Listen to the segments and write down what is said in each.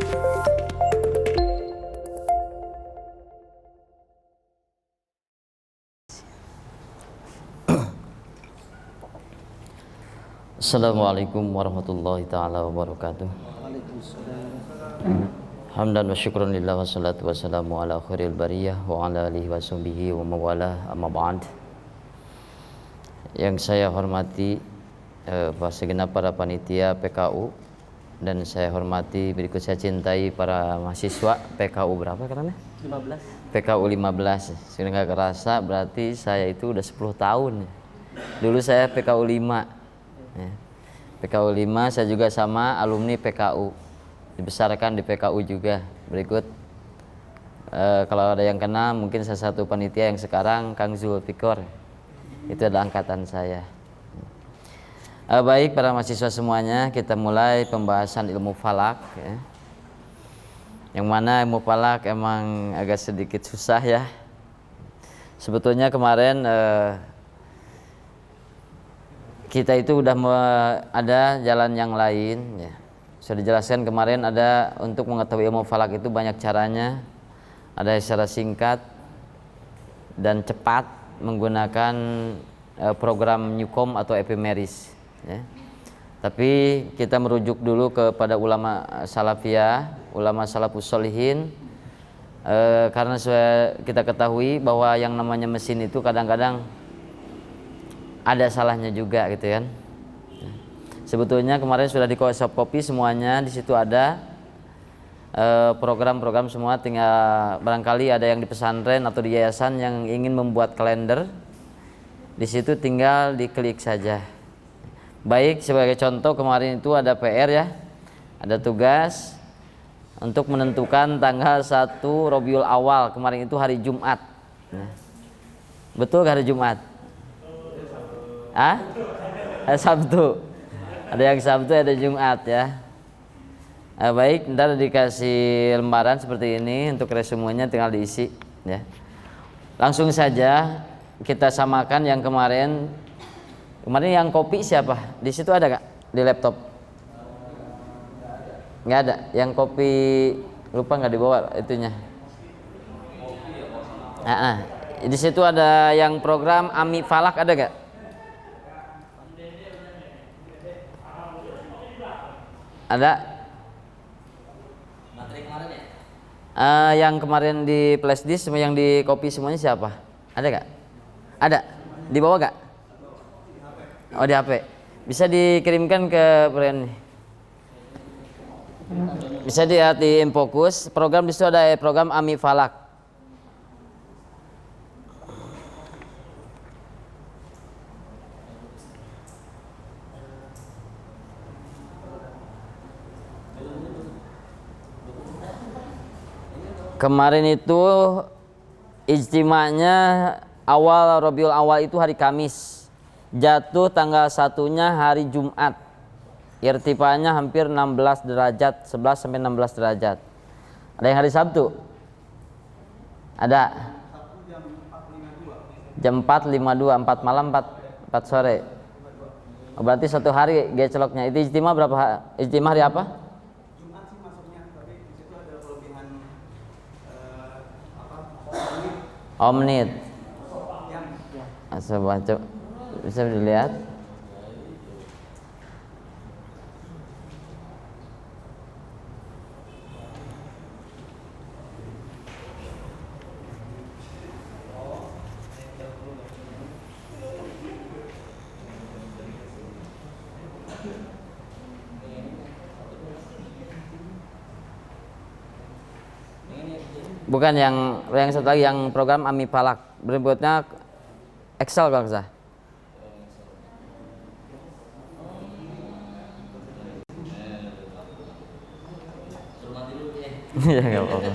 Assalamualaikum warahmatullahi ta'ala wabarakatuh. Hamdan wa syukran lillah wa salatu wa salamu ala khairil bariyah wa ala alihi wa sahbihi wa mawalah amma ba'd. Yang saya hormati segenap para panitia PKU, dan saya hormati, berikut saya cintai para mahasiswa PKU berapa katanya? 15. PKU 15. Sudah nggak kerasa berarti saya itu udah 10 tahun. Dulu saya PKU 5. Ya. PKU 5, saya juga sama alumni PKU, dibesarkan di PKU juga. Berikut kalau ada yang kenal, mungkin salah satu panitia yang sekarang Kang Zulfikor, itu adalah angkatan saya. Baik para mahasiswa semuanya, kita mulai pembahasan ilmu falak ya. Yang mana ilmu falak emang agak sedikit susah ya. Sebetulnya kemarin kita itu udah ada jalan yang lain ya. Sudah dijelaskan kemarin, ada untuk mengetahui ilmu falak itu banyak caranya. Ada secara singkat dan cepat menggunakan program Newcom atau Ephemeris ya. Tapi kita merujuk dulu kepada ulama salafiyah, ulama salafus sholihin, karena kita ketahui bahwa yang namanya mesin itu kadang-kadang ada salahnya juga gitu kan. Sebetulnya kemarin sudah dikopi semuanya, di situ ada program-program semua, tinggal barangkali ada yang di pesantren atau di yayasan yang ingin membuat kalender, di situ tinggal diklik saja. Baik, sebagai contoh kemarin itu ada PR ya, ada tugas untuk menentukan tanggal 1 Rabiul Awal, kemarin itu hari Jumat. Betul hari Jumat? Sabtu. Ada yang Sabtu, ada Jumat ya. Baik, ntar dikasih lembaran seperti ini untuk resumenya, tinggal diisi ya. Langsung saja kita samakan yang kemarin. Kemarin yang kopi siapa? Di situ ada gak di laptop? Nggak ada. Yang kopi lupa nggak dibawa itunya. Di situ ada yang program Ami Falak, ada gak? Ada? Materi kemarin ya? Yang kemarin di flash disk, yang di copy semuanya siapa? Ada gak? Ada? Dibawa gak? Oh, di HP. Bisa dikirimkan ke brand. Bisa dilihat di Infokus. Program di situ ada program Ami Falak. Kemarin itu ijtima'nya awal Rabiul Awal itu hari Kamis, jatuh tanggal 1-nya hari Jumat. Irtifanya hampir 16 derajat, 11 sampai 16 derajat. Ada yang hari Sabtu? Ada. Jam 4.52, 4 malam, 4 sore. Berarti 1 hari geceloknya. Itu ijtima berapa? Ijtima hari apa? Menit. Coba bisa dilihat. Bukan yang satu lagi, yang program Ami Falak, berikutnya Excel kalau saya. Ya nggak apa-apa.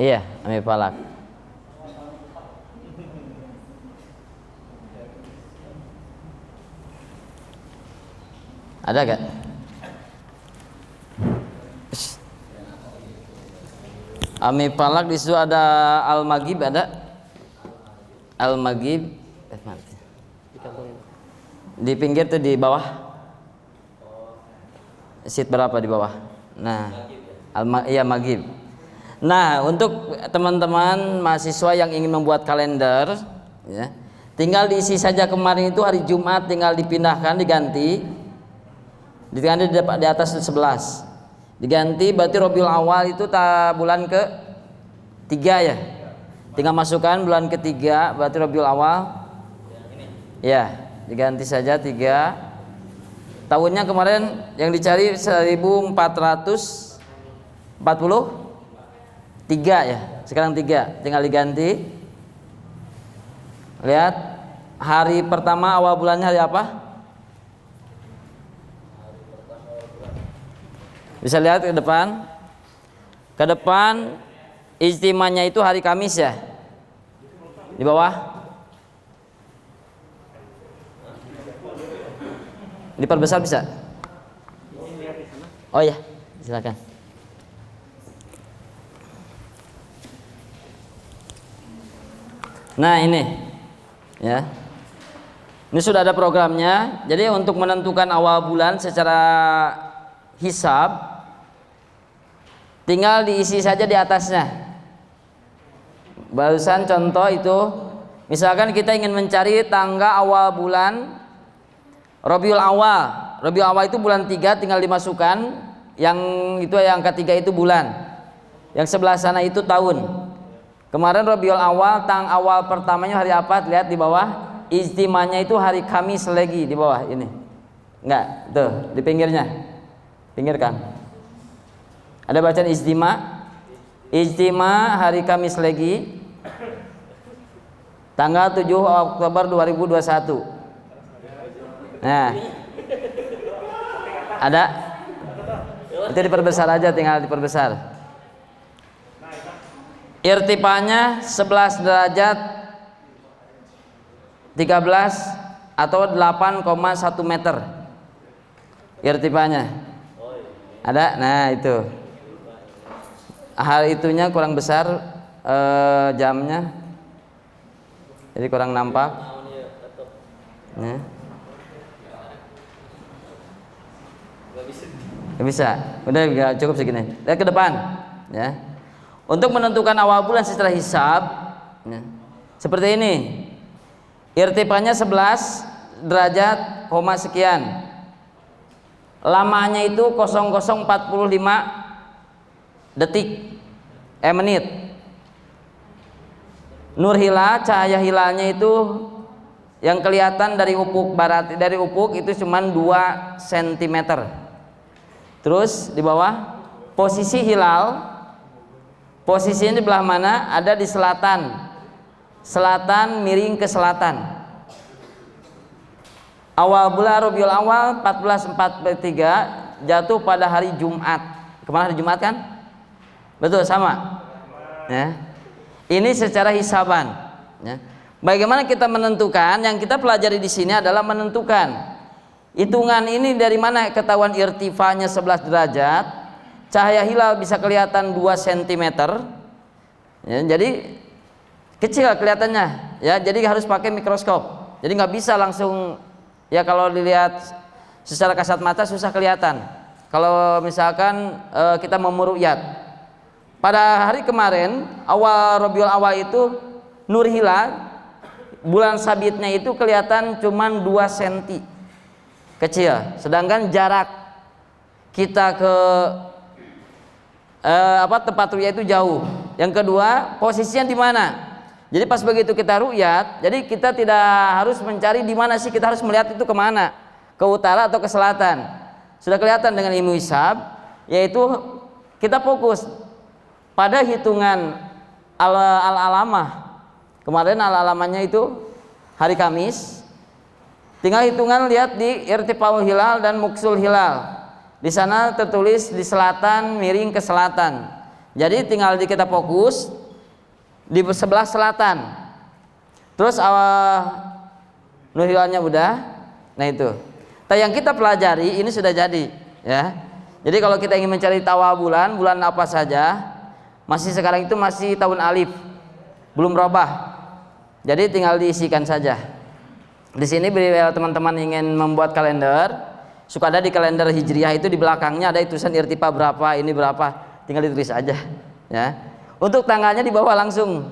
Iya, Ami Falak. Ada gak? Ami Falak di situ ada Al-Maghrib, ada Al-Maghrib di pinggir tuh, di bawah seat berapa di bawah. Nah, iya Maghrib. Nah, untuk teman-teman mahasiswa yang ingin membuat kalender, ya, tinggal diisi saja kemarin itu hari Jumat, tinggal dipindahkan, diganti di atas 11, diganti berarti Rabiul Awal itu bulan ke 3 ya, tinggal masukkan bulan ketiga berarti Rabiul Awal ya, diganti saja 3. Tahunnya kemarin yang dicari 1443 ya, sekarang 3 tinggal diganti. Lihat hari pertama awal bulannya hari apa? Bisa lihat ke depan. Ke depan ijtimanya itu hari Kamis ya. Di bawah. Diperbesar bisa? Oh ya, silakan. Nah, ini ya. Ini sudah ada programnya. Jadi untuk menentukan awal bulan secara hisab tinggal diisi saja di atasnya. Barusan contoh itu, misalkan kita ingin mencari tanggal awal bulan Rabiul Awal. Rabiul Awal itu bulan 3, tinggal dimasukkan yang itu, yang ketiga itu bulan, yang sebelah sana itu tahun. Kemarin Rabiul Awal, awal pertamanya hari apa? Lihat di bawah, ijtimanya itu hari Kamis lagi di bawah ini. Enggak, tuh di pinggirnya. Pinggirkan. Ada bacaan ijtima. Ijtima hari Kamis lagi, tanggal 7 Oktober 2021. Nah, ada? Itu diperbesar aja, tinggal diperbesar. Irtifanya 11 derajat 13 atau 8,1 meter. Irtifanya ada. Nah, itu hal itunya kurang besar, jamnya jadi kurang nampak ya. Gak bisa, udah gak cukup segini. Lihat ke depan ya. Untuk menentukan awal bulan secara hisab ya, seperti ini. Irtifanya 11 derajat, koma sekian. Lamanya itu 0045 detik, menit. Nur hilal, cahaya hilalnya itu yang kelihatan dari ufuk barat, dari ufuk itu cuma 2 cm. Terus di bawah posisi hilal, posisinya di belah mana? Ada di selatan. Selatan miring ke selatan. Awal bulan Rabiul Awal 1443 jatuh pada hari Jumat. Kemarin hari Jumat kan? Betul, sama. Ya. Ini secara hisaban. Ya. Bagaimana kita menentukan? Yang kita pelajari di sini adalah menentukan hitungan ini dari mana ketahuan irtifanya 11 derajat, cahaya hilal bisa kelihatan 2 cm. Ya, jadi kecil kelihatannya. Ya, jadi harus pakai mikroskop. Jadi nggak bisa langsung. Ya, kalau dilihat secara kasat mata susah kelihatan. Kalau misalkan kita mau meru'yat. Pada hari kemarin awal Rabiul Awal itu nur hilal, bulan sabitnya itu kelihatan cuman 2 cm. Kecil. Sedangkan jarak kita ke tempat ru'yat itu jauh. Yang kedua, posisinya di mana? Jadi pas begitu kita ru'yat, jadi kita tidak harus mencari di mana sih, kita harus melihat itu kemana, ke utara atau ke selatan. Sudah kelihatan dengan ilmu hisab, yaitu kita fokus pada hitungan al-alamah. Kemarin al-alamahnya itu hari Kamis. Tinggal hitungan lihat di irtifaul hilal dan muksul hilal. Di sana tertulis di selatan miring ke selatan. Jadi tinggal kita fokus di sebelah selatan. Terus Nuhilannya udah. Nah itu. Yang kita pelajari ini sudah jadi, ya. Jadi kalau kita ingin mencari tawa bulan apa saja, masih sekarang itu masih tahun alif, belum robah. Jadi tinggal diisikan saja. Di sini bila teman-teman ingin membuat kalender, suka ada di kalender Hijriah itu di belakangnya ada tulisan irtifa berapa, ini berapa, tinggal ditulis aja, ya. Untuk tanggalnya di bawah langsung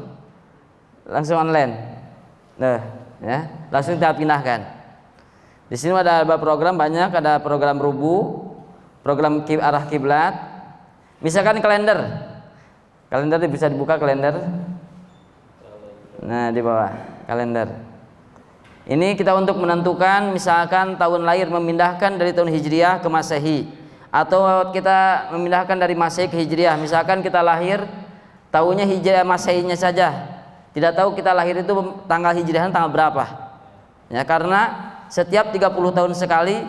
online. Nah, ya, langsung kita pindahkan. Di sini ada program banyak, ada program rubu, program arah kiblat. Misalkan kalender bisa dibuka kalender. Nah, di bawah kalender. Ini kita untuk menentukan misalkan tahun lahir, memindahkan dari tahun Hijriah ke Masehi, atau kita memindahkan dari Masehi ke Hijriah. Misalkan kita lahir tahunnya Hijriah, Masehinya saja. Tidak tahu kita lahir itu tanggal Hijriahnya tanggal berapa. Ya, karena setiap 30 tahun sekali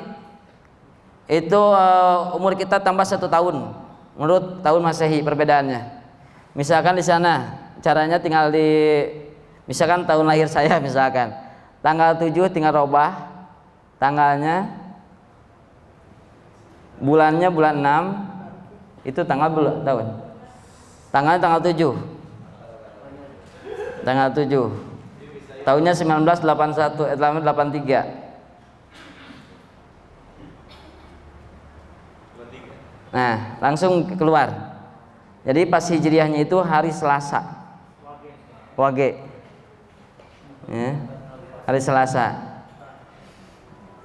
itu umur kita tambah 1 tahun menurut tahun Masehi perbedaannya. Misalkan di sana caranya tinggal misalkan tahun lahir saya misalkan tanggal 7 tinggal robah tanggalnya, bulannya bulan 6 itu tanggal tahun. Tanggalnya tanggal 7. Tanggal 7. Tahunnya 1983. Nah, langsung keluar. Jadi pas Hijriahnya itu hari Selasa. Wage. Ya, hari Selasa.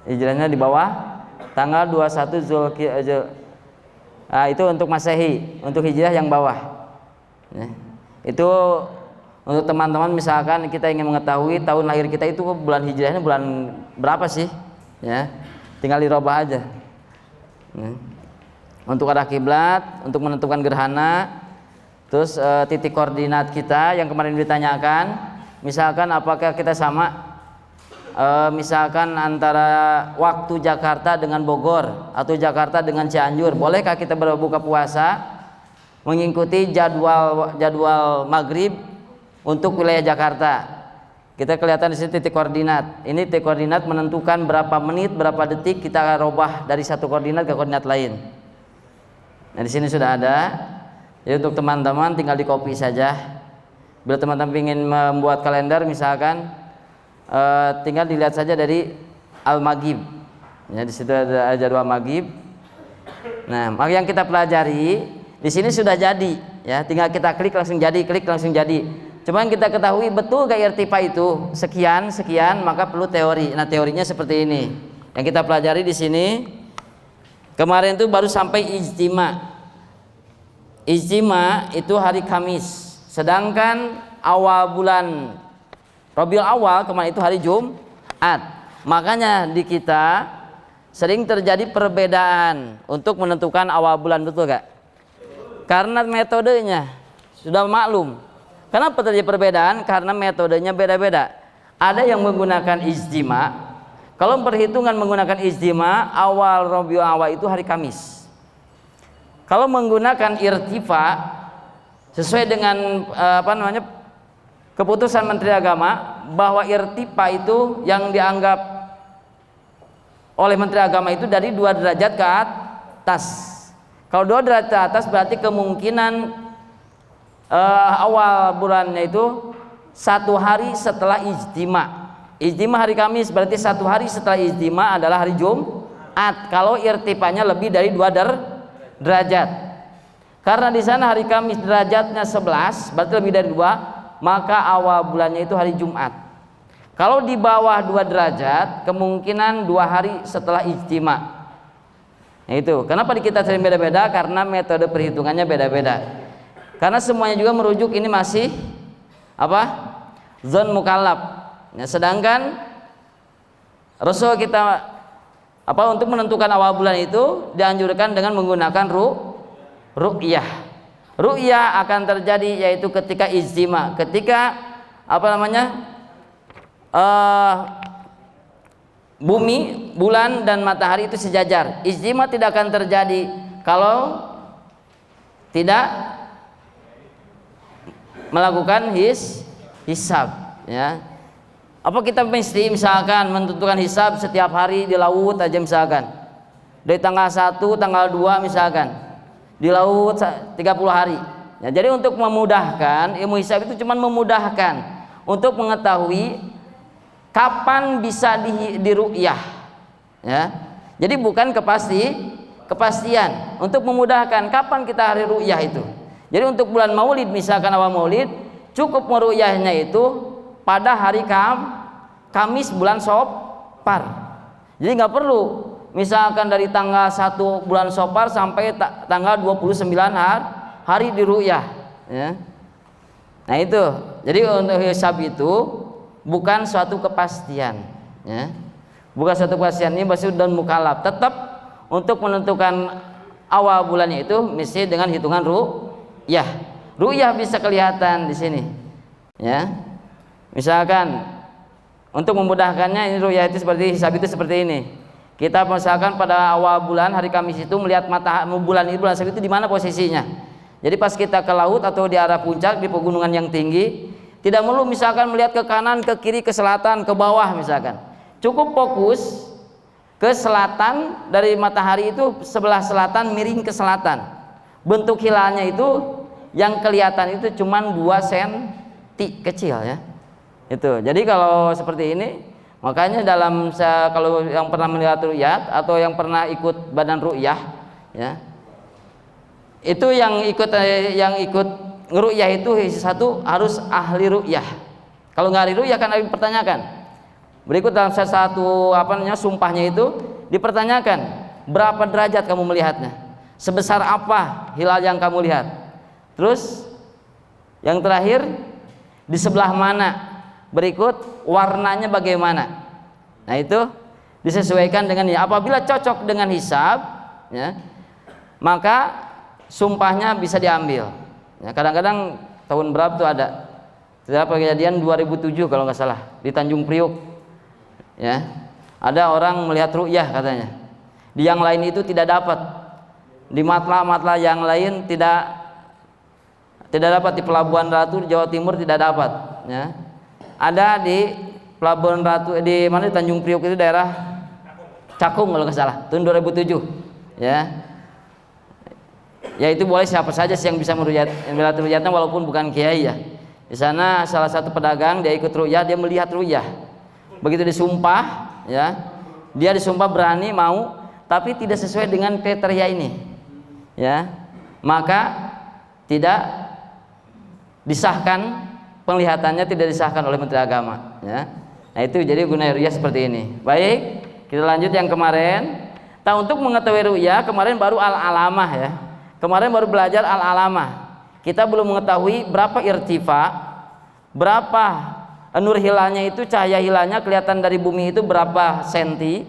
Hijriahnya di bawah tanggal 21 Zulhijjah. Nah, itu untuk Masehi, untuk Hijriah yang bawah. Ya. Itu untuk teman-teman misalkan kita ingin mengetahui tahun lahir kita itu bulan Hijriahnya bulan berapa sih? Ya. Tinggal dirubah aja. Ya. Untuk arah kiblat, untuk menentukan gerhana, terus titik koordinat kita yang kemarin ditanyakan, misalkan apakah kita sama, misalkan antara waktu Jakarta dengan Bogor atau Jakarta dengan Cianjur, bolehkah kita berbuka puasa mengikuti jadwal maghrib untuk wilayah Jakarta? Kita kelihatan di sini titik koordinat. Ini titik koordinat menentukan berapa menit, berapa detik kita robah dari satu koordinat ke koordinat lain. Nah, di sini sudah ada. Jadi untuk teman-teman tinggal di copy saja. Bila teman-teman ingin membuat kalender misalkan tinggal dilihat saja dari Al-Maghrib. Ya, di situ ada jadwal Maghrib. Nah, maka yang kita pelajari di sini sudah jadi, ya. Tinggal kita klik langsung jadi, klik langsung jadi. Cuman kita ketahui betul gak irtifa itu sekian, maka perlu teori. Nah, teorinya seperti ini. Yang kita pelajari di sini kemarin itu baru sampai ijtima. Ijtima itu hari Kamis. Sedangkan awal bulan Rabiul Awal kemarin itu hari Jumat. Makanya di kita sering terjadi perbedaan untuk menentukan awal bulan, betul gak? Karena metodenya sudah maklum. Kenapa terjadi perbedaan? Karena metodenya beda-beda. Ada yang menggunakan ijtima. Kalau perhitungan menggunakan ijtima, awal Rabiul Awal itu hari Kamis. Kalau menggunakan irtifa sesuai dengan keputusan Menteri Agama bahwa irtifa itu yang dianggap oleh Menteri Agama itu dari 2 derajat ke atas. Kalau 2 derajat ke atas berarti kemungkinan awal bulannya itu 1 hari setelah ijtima. Ijtima hari Kamis berarti 1 hari setelah ijtima adalah hari Jumat. Kalau irtifanya lebih dari 2 derajat. Karena di sana hari Kamis derajatnya 11, berarti lebih dari 2, maka awal bulannya itu hari Jumat. Kalau di bawah 2 derajat, kemungkinan 2 hari setelah ijtima. Nah, itu. Kenapa di kita sering beda-beda? Karena metode perhitungannya beda-beda. Karena semuanya juga merujuk ini masih zon mukallaf. Nah, sedangkan Rasul kita untuk menentukan awal bulan itu dianjurkan dengan menggunakan ru'yah. Ru'yah akan terjadi yaitu ketika ijtima, ketika bumi, bulan dan matahari itu sejajar. Ijtima tidak akan terjadi kalau tidak melakukan hisab, ya. Apa kita mesti misalkan menentukan hisab setiap hari di laut aja misalkan, dari tanggal 1, tanggal 2 misalkan di laut 30 hari, ya. Jadi untuk memudahkan, ilmu hisab itu cuma memudahkan untuk mengetahui kapan bisa diru'yah, ya. Jadi bukan kepastian, untuk memudahkan kapan kita hari ru'yah itu. Jadi untuk bulan Maulid misalkan awal Maulid, cukup meru'yahnya itu pada hari Kamis bulan Sopar. Jadi nggak perlu misalkan dari tanggal 1 bulan Sopar sampai tanggal 29 hari diru'yah, ya. Nah itu, jadi untuk hisab itu bukan suatu kepastian, ya. Bukan suatu kepastian, ini masih dan mukallaf. Tetap untuk menentukan awal bulannya itu mesti dengan hitungan ru'yah. Ru'yah bisa kelihatan di sini, ya. Misalkan untuk memudahkannya, ini ru'yah itu seperti hisab itu seperti ini. Kita misalkan pada awal bulan hari Kamis itu melihat bulan hisab itu di mana posisinya. Jadi pas kita ke laut atau di arah puncak di pegunungan yang tinggi, tidak perlu misalkan melihat ke kanan, ke kiri, ke selatan, ke bawah misalkan. Cukup fokus ke selatan, dari matahari itu sebelah selatan miring ke selatan. Bentuk hilalnya itu yang kelihatan itu cuma 2 senti kecil, ya. Itu. Jadi kalau seperti ini, makanya kalau yang pernah melihat ru'yat atau yang pernah ikut badan ru'yah, ya. Itu yang ikut ngeru'yah itu satu harus ahli ru'yah. Kalau nggak ahli ru'yah kan ada dipertanyakan. Berikut dalam satu sumpahnya itu dipertanyakan, berapa derajat kamu melihatnya? Sebesar apa hilal yang kamu lihat? Terus yang terakhir, di sebelah mana? Berikut warnanya bagaimana? Nah itu disesuaikan dengan ini. Apabila cocok dengan hisab, ya, maka sumpahnya bisa diambil. Ya, kadang-kadang tahun berapa tuh ada kejadian 2007 kalau nggak salah di Tanjung Priuk, ya, ada orang melihat ru'yah katanya. Di yang lain itu tidak dapat, di matla yang lain tidak dapat, di Pelabuhan Ratu di Jawa Timur tidak dapat, ya. Ada di Pelabuhan Ratu di mana, di Tanjung Priuk itu daerah Cakung kalau nggak salah tahun 2007, ya. Ya itu boleh siapa saja sih yang bisa melihat ru'yatnya walaupun bukan kiai, ya. Di sana salah satu pedagang dia ikut ru'yah, dia melihat ru'yah. Begitu disumpah, ya, dia disumpah berani mau, tapi tidak sesuai dengan kriteria ini, ya, maka tidak disahkan, penglihatannya tidak disahkan oleh Menteri Agama, ya. Nah itu jadi guna ru'yah seperti ini. Baik, kita lanjut yang kemarin. Untuk mengetahui ru'yah kemarin baru al-alamah, ya. Kemarin baru belajar al-alamah. Kita belum mengetahui berapa irtifa, berapa nur hilalnya itu, cahaya hilalnya kelihatan dari bumi itu berapa senti,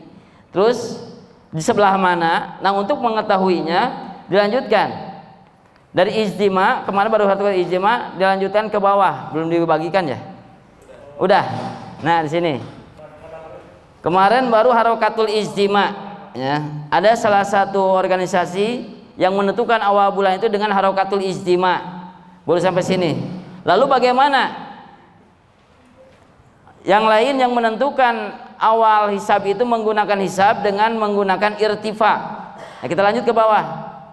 terus di sebelah mana. Nah untuk mengetahuinya dilanjutkan dari ijtima, kemarin baru satu ijtima, dilanjutkan ke bawah, belum dibagikan, ya. Udah. Nah di sini kemarin baru harokatul ijtima, ya. Ada salah satu organisasi yang menentukan awal bulan itu dengan harokatul ijtima. Boleh sampai sini. Lalu bagaimana yang lain yang menentukan awal hisab itu menggunakan hisab dengan menggunakan irtifa. Nah, kita lanjut ke bawah.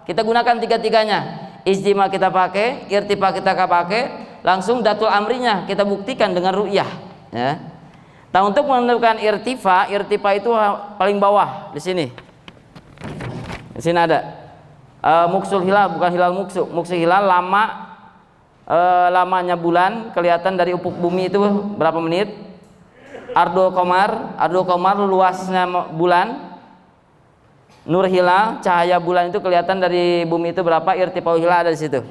Kita gunakan tiga-tiganya. Ijtima kita pakai, irtifa kita pakai, langsung datul amrinya kita buktikan dengan ru'yah, ya. Nah, untuk menentukan irtifa itu paling bawah di sini. Di sini ada muksul hilal, bukan hilal muksul hilal, lamanya bulan kelihatan dari ufuk bumi itu berapa menit. Ardul Qamar luasnya bulan. Nur hilal, cahaya bulan itu kelihatan dari bumi itu berapa, irtifau hilal ada di situ.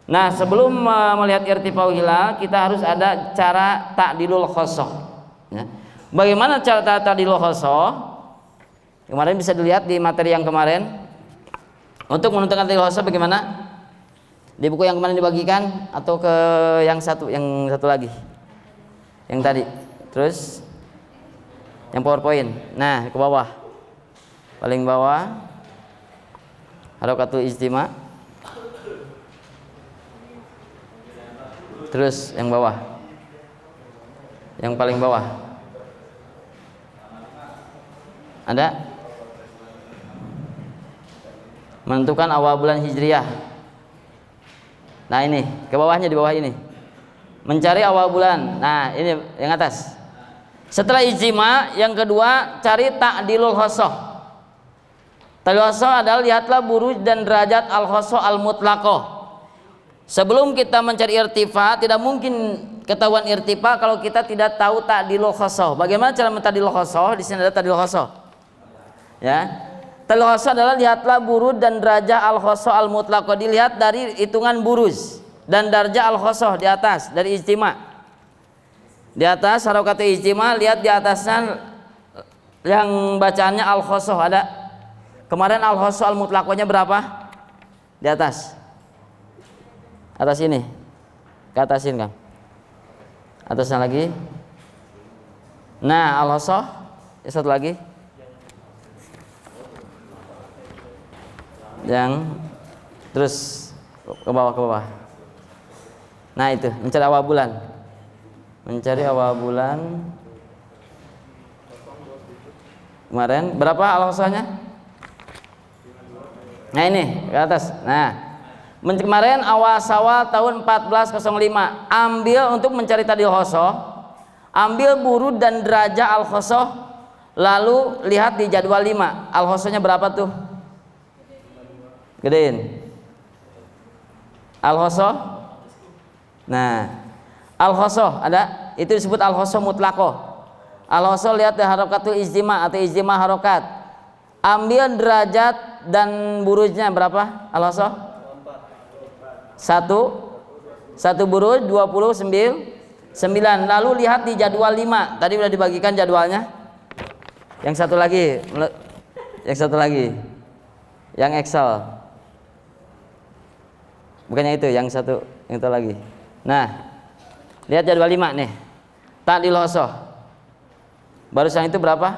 Nah, sebelum melihat irtifau hilal, kita harus ada cara ta'dilul khosoh, ya. Bagaimana cara ta'dilul khosoh? Kemarin bisa dilihat di materi yang kemarin. Untuk menentukan ta'dilul khosoh bagaimana? Di buku yang kemarin dibagikan atau ke yang satu lagi? Yang tadi. Terus yang PowerPoint. Nah, ke bawah. Paling bawah harokatul ijtima. Terus yang bawah. Yang paling bawah. Ada? Menentukan awal bulan Hijriah. Nah ini, ke bawahnya, di bawah ini. Mencari awal bulan. Nah, ini yang atas. Setelah ijtima, yang kedua cari ta'dilul khosoh. Ta'dilul khosoh adalah lihatlah buruj dan derajat al-khosoh al-mutlaqoh. Sebelum kita mencari irtifa, tidak mungkin ketahuan irtifa kalau kita tidak tahu ta'dilul khosoh. Bagaimana cara menta'dilul khosoh? Di sini ada ta'dilul khosoh. Ya. Ta'dilul khosoh adalah lihatlah buruj dan derajat al-khosoh al-mutlaqoh. Dilihat dari hitungan buruj dan darjah al-khosoh di atas dari ijtima. Di atas harokat ijtima, lihat di atasnya yang bacaannya al-khosoh ada. Kemarin al-khosoh al-mutlaqohnya berapa? Di atas. Atas ini. Ke atasin, Kang. Atasnya lagi. Nah, al-khosoh. Satu lagi. Yang terus ke bawah, ke bawah. Nah itu, mencari awal bulan. Mencari awal bulan. Kemarin berapa al-khosohnya? Nah ini, ke atas. Nah, kemarin awal Syawal tahun 1405. Ambil untuk mencari ta'dilul khosoh. Ambil burud dan derajah al-khosoh. Lalu lihat di jadwal 5. Al-khosohnya berapa tuh? Gedein. Al-khosoh. Nah, al-khosoh ada, itu disebut al-khosoh mutlaqoh. Al-khosoh lihat di harokatul ijtima atau ijtima harokat. Ambil derajat dan burujnya berapa? Al-khosoh? Satu buruj 29. Lalu lihat di jadwal 5. Tadi sudah dibagikan jadwalnya. Yang satu lagi. Yang Excel. Bukannya itu, yang satu, yang itu lagi. Nah, lihat jadwal 5 nih. Ta'dilul khosoh. Barusan itu berapa?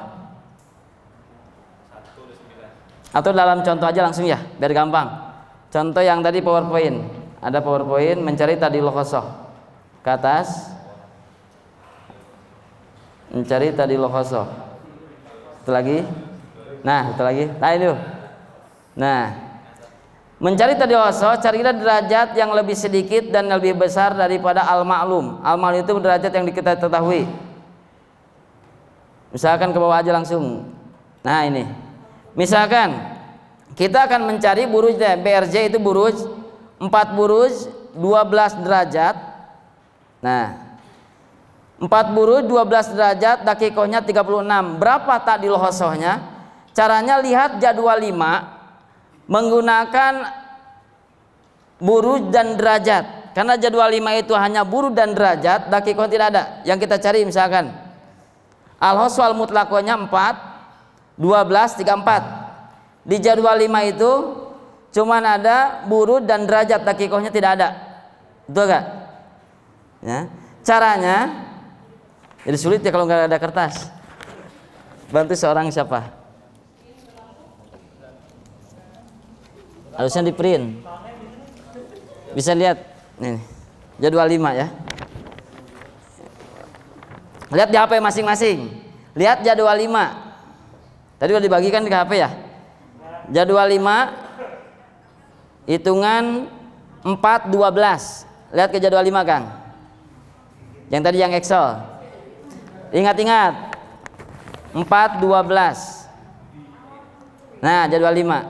1/9. Atau dalam contoh aja langsung ya, biar gampang. Contoh yang tadi PowerPoint. Ada PowerPoint mencari ta'dilul khosoh. Ke atas. Mencari ta'dilul khosoh. Itu lagi. Nah, itu lagi. Nah, itu. Nah, mencari ta'dilul khosoh, carilah derajat yang lebih sedikit dan lebih besar daripada al-ma'lum. Al-ma'lum itu derajat yang kita ketahui. Misalkan ke bawah aja langsung. Nah ini, misalkan kita akan mencari burujnya. BRJ itu buruj 4 buruj 12 derajat. Nah, 4 buruj 12 derajat, dakikohnya 36. Berapa ta'dilul khosohnya? Caranya lihat jadwal 5 menggunakan buruj dan derajat. Karena jadwal 5 itu hanya buruj dan derajat, dakikoh tidak ada. Yang kita cari misalkan al-khosoh al-mutlaqohnya 4, 12, 34. Di jadwal 5 itu cuman ada buruj dan derajat, dakikohnya tidak ada. Betul gak? Ya. Caranya jadi sulit ya kalau nggak ada kertas. Bantu seorang siapa? Harusnya di print. Bisa lihat nih, jadwal 5 ya. Lihat di HP masing-masing. Lihat jadwal 5. Tadi udah dibagikan ke HP ya. Jadwal 5 hitungan 4/12. Lihat ke jadwal 5, Kang. Yang tadi yang Excel. Ingat-ingat. 4/12. Nah, jadwal 5.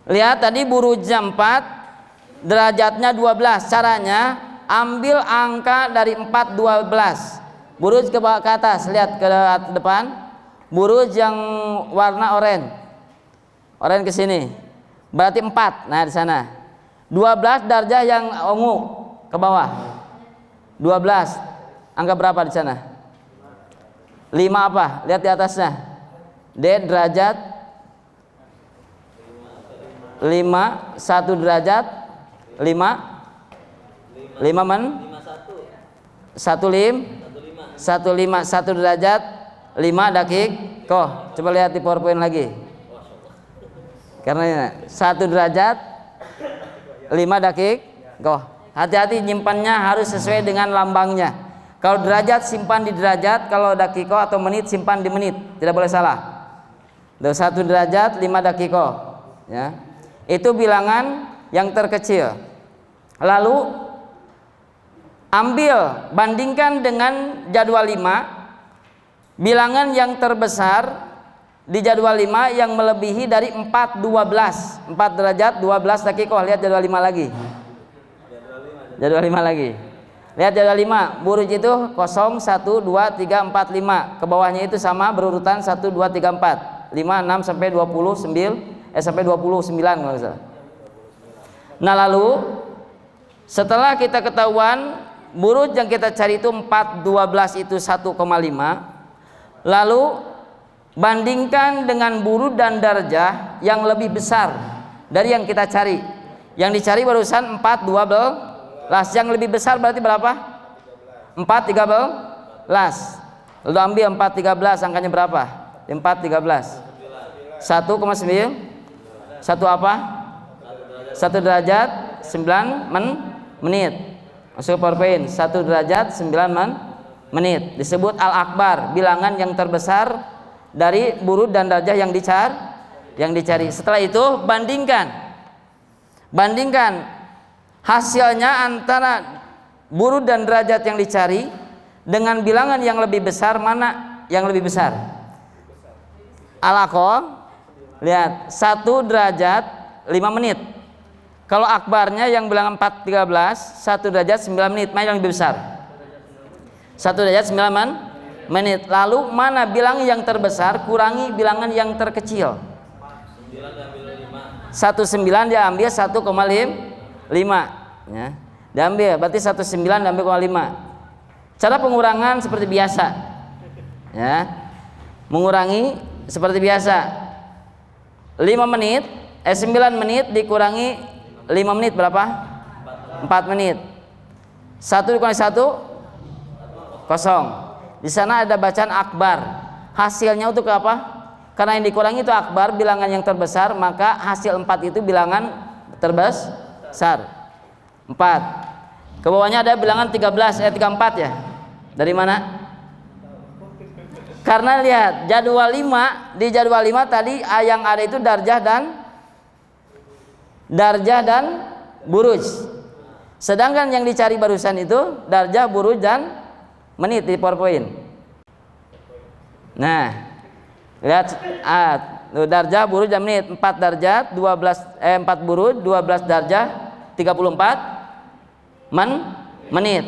Lihat tadi burujnya 4, derajatnya 12. Caranya ambil angka dari 4/12. Buruj ke atas, lihat ke depan. Buruj yang warna oranye. Oranye ke sini. Berarti 4. Nah, di sana. 12 darjah yang ungu ke bawah. 12. Angka berapa di sana? 5 apa? Lihat di atasnya. D derajat 5, 1 derajat 5 men 1 derajat 5 dakik. Coba lihat di PowerPoint lagi. Karena 1 derajat 5 dakik. Hati-hati nyimpannya harus sesuai dengan lambangnya. Kalau derajat simpan di derajat, kalau dakiko atau menit simpan di menit, tidak boleh salah. 1 derajat 5 dakiko, ya. Itu bilangan yang terkecil. Lalu ambil bandingkan dengan jadwal 5, bilangan yang terbesar di jadwal 5 yang melebihi dari 4 derajat 12 dakiko. Lihat jadwal 5 lagi. Jadwal 5 lagi. Lihat jadwal 5, buruj itu 0, 1, 2, 3, 4, 5. Ke bawahnya itu sama berurutan 1, 2, 3, 4. 5, 6 sampai 29 sampai 29 kalau nggak salah. Nah, lalu setelah kita ketahuan buruj yang kita cari itu 4, 12 itu 1,5. Lalu bandingkan dengan buruj dan darjah yang lebih besar dari yang kita cari. Yang dicari barusan 4, 12. Yang lebih besar berarti berapa? 4, 13. Lalu ambil 4, 13, angkanya berapa? 4, 13. 1,9. 1 apa? 1 derajat 9 menit. Masuk PowerPoint. 1 derajat 9 menit. Disebut al-akbar, bilangan yang terbesar dari buruj dan darjah yang dicari. Setelah itu bandingkan hasilnya antara buruj dan derajat yang dicari dengan bilangan yang lebih besar. Mana yang lebih besar? Alaqo, lihat 1 derajat 5 menit. Kalau akbarnya yang bilangan 4, 13, 1 derajat 9 menit. Mana yang lebih besar? 1 derajat 9 menit. Lalu mana bilangan yang terbesar kurangi bilangan yang terkecil? 1,9 diambil 1,5. Ya, diambil berarti 1,9 diambil 0,5. Cara pengurangan seperti biasa, ya, mengurangi seperti biasa. 9 menit dikurangi 5 menit berapa? 4 menit. 1 dikurangi 1 kosong. Di sana ada bacaan akbar. Hasilnya untuk apa? Karena yang dikurangi itu akbar, bilangan yang terbesar, maka hasil 4 itu bilangan terbesar. 4. Ke bawahnya ada bilangan 34 ya. Dari mana? Karena lihat jadwal 5, di jadwal 5 tadi yang ada itu darjah dan buruj. Sedangkan yang dicari barusan itu darjah, buruj dan menit di PowerPoint. Nah, lihat darjah, buruj dan menit. 4 darjat, 4 buruj, 12 darjah, 34 menit.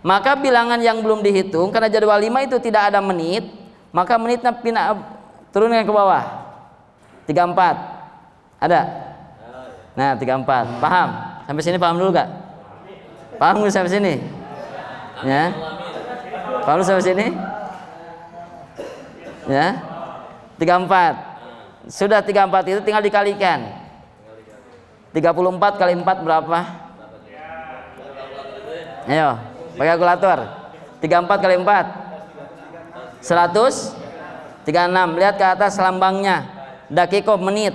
Maka bilangan yang belum dihitung karena jadwal 5 itu tidak ada menit, maka menitnya turunkan ke bawah. 34. Ada? Nah, 34. Paham? Sampai sini paham dulu gak? Paham dulu sampai sini? Ya. Paham dulu sampai sini? Ya. 34. Sudah 34 itu tinggal dikalikan. 34 kali 4 berapa? Ayo, pakai kalkulator. 34 kali 4 136. Lihat ke atas lambangnya. Dakiko, menit.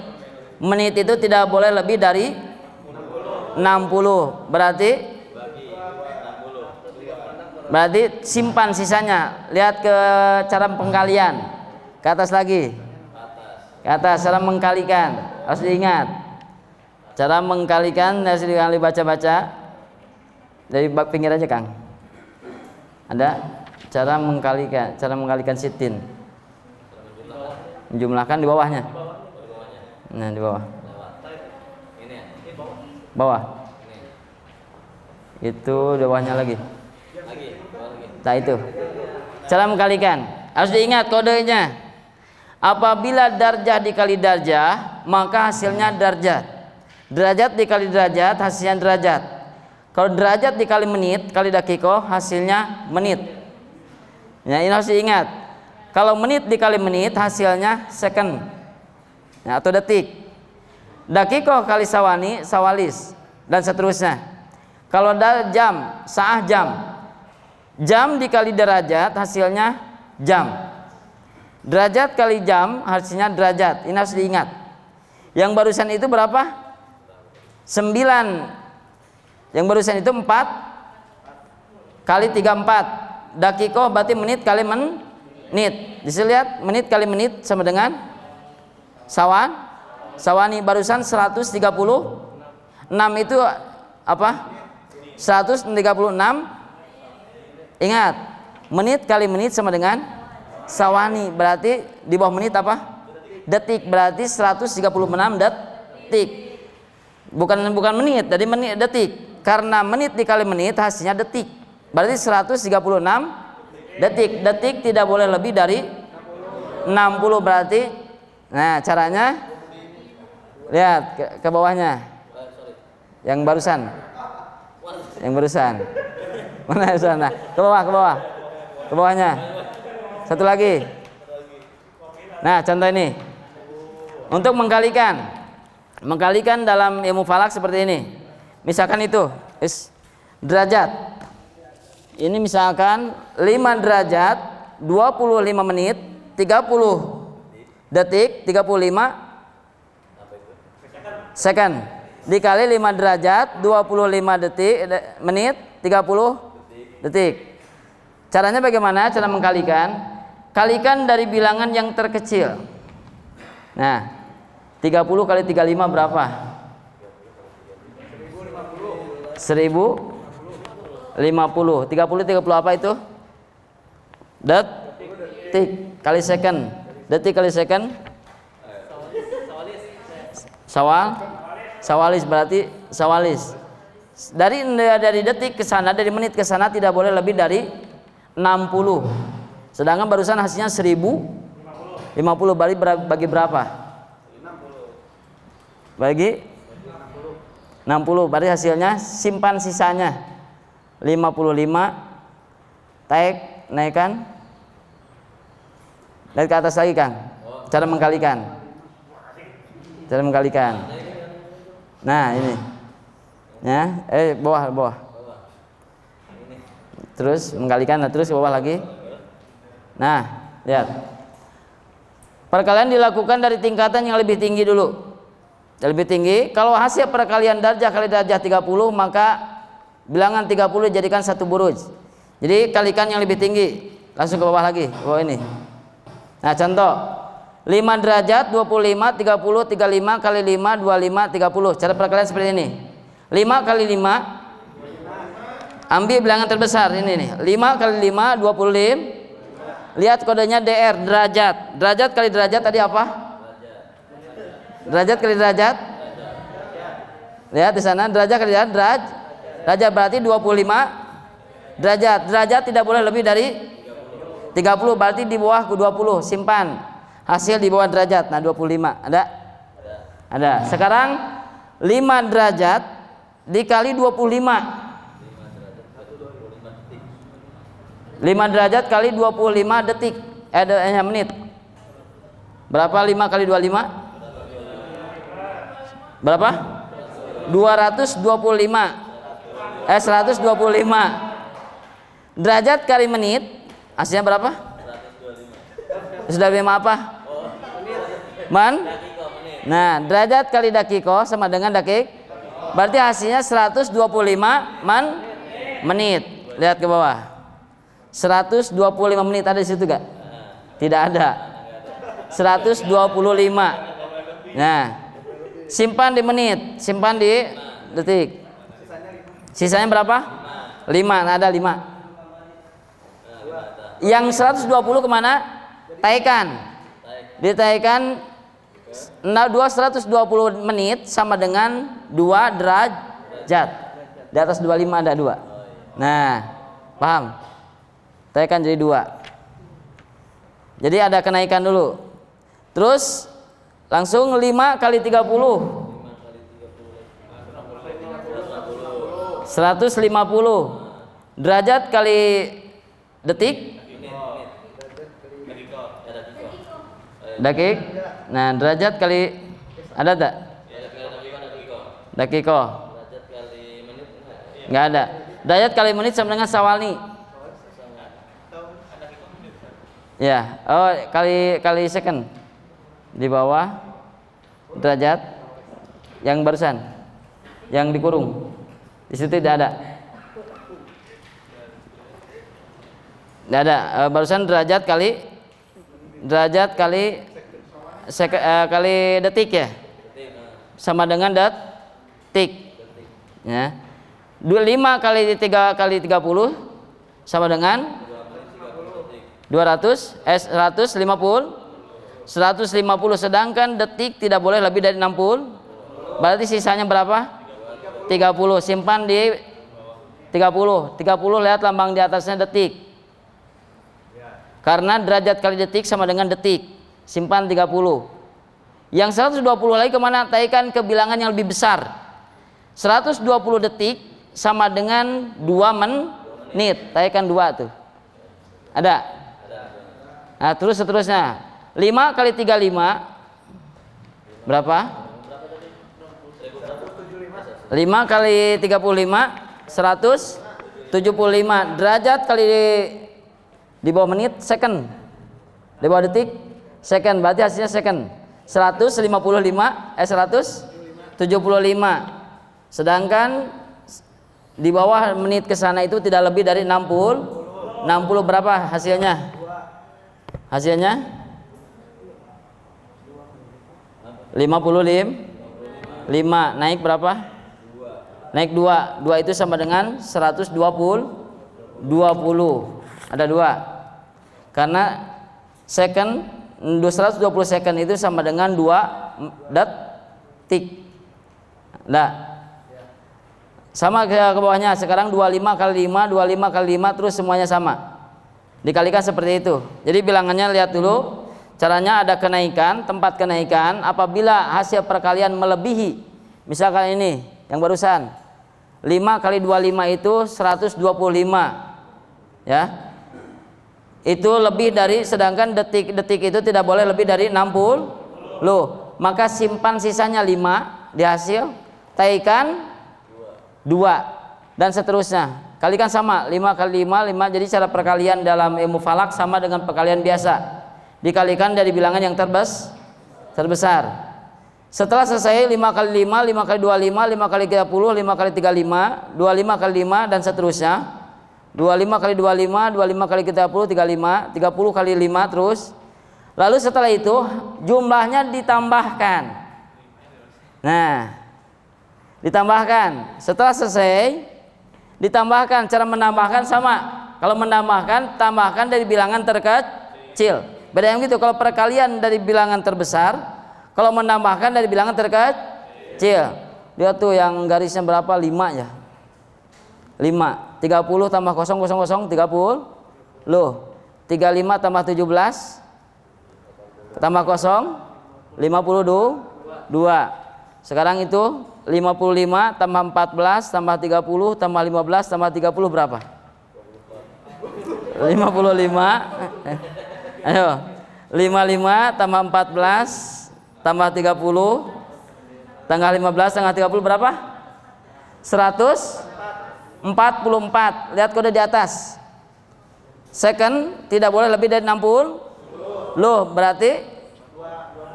Menit itu tidak boleh lebih dari 60. Berarti simpan sisanya. Lihat ke cara pengkalian. Ke atas lagi. Ke atas cara mengkalikan. Harus diingat. Cara mengkalikan harus dibaca-baca. Dari bak pinggir aja, Kang. Ada cara mengkalikan sitin. Menjumlahkan di bawahnya. Nah, di bawah. Bawah. Itu di bawahnya lagi. Nah, itu. Cara mengkalikan. Harus diingat kodenya. Apabila darjah dikali darjah, maka hasilnya darjat. Derajat dikali derajat, hasilnya derajat. Kalau derajat dikali menit kali dakiko, hasilnya menit. Ya, ini harus diingat. Kalau menit dikali menit, hasilnya second, ya, atau detik. Dakiko kali sawani, sawalis, dan seterusnya. Kalau jam, saah jam. Jam dikali derajat, hasilnya jam. Derajat kali jam, hasilnya derajat. Ini harus diingat. Yang barusan itu berapa? 9 Yang barusan itu 4 kali 3 4. Dakikoh berarti menit kali menit. Bisa lihat menit kali menit sama dengan sawani. Barusan 136 itu apa? 136. Ingat, menit kali menit sama dengan sawani. Berarti di bawah menit apa? Detik. Berarti 136 detik. Bukan menit, tadi menit detik. Karena menit dikali menit hasilnya detik. Berarti 136 detik. Detik tidak boleh lebih dari 60 berarti. Nah, caranya lihat ke bawahnya. Yang barusan. Mana sana? Ke bawah. Ke bawahnya. Satu lagi. Nah, contoh ini. Untuk mengkalikan dalam ilmu falak seperti ini. Misalkan itu derajat. Ini misalkan 5 derajat 25 menit 30 detik 35 second dikali 5 derajat 25 menit 30 detik. Caranya bagaimana? Cara mengkalikan. Kalikan dari bilangan yang terkecil. Nah, 30 kali 35 berapa? 1050. 30 apa itu? Detik kali second. Detik kali second. Sawalis berarti sawalis. Dari detik ke sana, dari menit ke sana tidak boleh lebih dari 60. Sedangkan barusan hasilnya 1050. Bagi berapa? Bagi 60. Berarti hasilnya simpan sisanya 55. Naikkan. Lihat ke atas lagi, Kang. Cara mengkalikan. Nah, ini. Ya, bawah. Terus mengkalikan, terus ke bawah lagi. Nah, lihat. Perkalian dilakukan dari tingkatan yang lebih tinggi dulu. Lebih tinggi, kalau hasil perkalian darjah kali darjah 30, maka bilangan 30 dijadikan satu buruj. Jadi kalikan yang lebih tinggi. Langsung ke bawah lagi, bawah ini. Nah, contoh 5 derajat 25 30 35 kali 5 25 30. Cara perkalian seperti ini. 5 kali 5, ambil bilangan terbesar ini nih. 5 kali 5 25. Lihat kodenya DR, derajat. Derajat kali derajat tadi apa? Derajat kali derajat. Lihat di sana, derajat kali derajat. Derajat berarti 25 derajat. Derajat tidak boleh lebih dari 30, berarti di bawah 20. Simpan hasil di bawah derajat. Nah, 25. Ada. Sekarang 5 derajat dikali 25. 5 derajat kali 25 detik. Menit. Berapa 5 kali 25? Berapa? 225. 125. Derajat kali menit hasilnya berapa? 125 apa? Nah, derajat kali dakiko sama dengan dakik. Berarti hasilnya 125 menit. Lihat ke bawah. 125 menit ada di situ gak? Tidak ada. 125. Nah, simpan di menit, simpan di detik. Sisanya berapa? 5. Nah, ada 5. Yang 120 kemana? Taikan. Ditaikan 120 menit sama dengan 2 derajat. Di atas 25 ada 2. Nah, paham? Taikan jadi 2. Jadi ada kenaikan dulu. Terus langsung 5 kali 30. 150. Derajat kali detik. Dakik. Nah, derajat kali ada tak? Dakiko. Enggak ada. Derajat kali menit sama dengan sawalni. Ya, kali second. Di bawah derajat yang barusan, yang dikurung. Di situ tidak ada. Tidak ada. Barusan derajat kali kali detik ya. Sama dengan detik. Ya. 25 kali 3 kali 30 sama dengan 150. 150, sedangkan detik tidak boleh lebih dari 60. Berarti sisanya berapa? 30. Simpan di 30. 30 lihat lambang di atasnya detik. Karena derajat kali detik sama dengan detik. Simpan 30. Yang 120 lagi kemana? Taikan ke bilangan yang lebih besar. 120 detik sama dengan 2 menit. Taikan 2 tuh. Ada? Nah, terus seterusnya. 5 kali 35 berapa? 5 kali 35 175. Derajat kali di bawah menit second. Di bawah detik second, berarti hasilnya second. 175 175. Sedangkan di bawah menit ke sana itu tidak lebih dari 60. 60 berapa hasilnya? Hasilnya 55. Naik berapa? Naik 2. 2 itu sama dengan 120. Ada 2. Karena second 220 second itu sama dengan 2 detik. Nah, sama ke bawahnya. Sekarang 25 kali 5, 25 kali 5 terus semuanya sama. Dikalikan seperti itu. Jadi bilangannya lihat dulu. Caranya ada kenaikan, tempat kenaikan apabila hasil perkalian melebihi. Misalkan ini yang barusan 5 kali 25 itu 125 ya. Itu lebih dari, sedangkan detik-detik itu tidak boleh lebih dari 60. Loh, maka simpan sisanya 5 di hasil, taikan 2 dan seterusnya. Kalikan sama 5 kali 5 jadi cara perkalian dalam ilmu falak sama dengan perkalian biasa. Dikalikan dari bilangan yang terbesar. Setelah selesai 5 kali 5, 5 kali 25, 5 kali 30, 5 kali 35, 25 kali 5 dan seterusnya. 25 kali 25, 25 kali 30, 35, 30 kali 5 terus. Lalu setelah itu jumlahnya ditambahkan. Nah, ditambahkan. Setelah selesai ditambahkan. Cara menambahkan sama. Kalau menambahkan, tambahkan dari bilangan terkecil. Beda yang gitu. Kalau perkalian dari bilangan terbesar, kalau menambahkan dari bilangan terkecil. Lihat tuh yang garisnya berapa? 5 ya. 5. 30 tambah 0, 0, 0, 30. Loh, 35 tambah 17 tambah 0, 52. Sekarang itu 55 tambah 14 tambah 30 tambah 15 tambah 30 berapa? 55. Ayo, 55 tambah 14 tambah 30 tambah 15 tambah 30 berapa? 144. Lihat kode di atas. Second tidak boleh lebih dari 60. Loh, berarti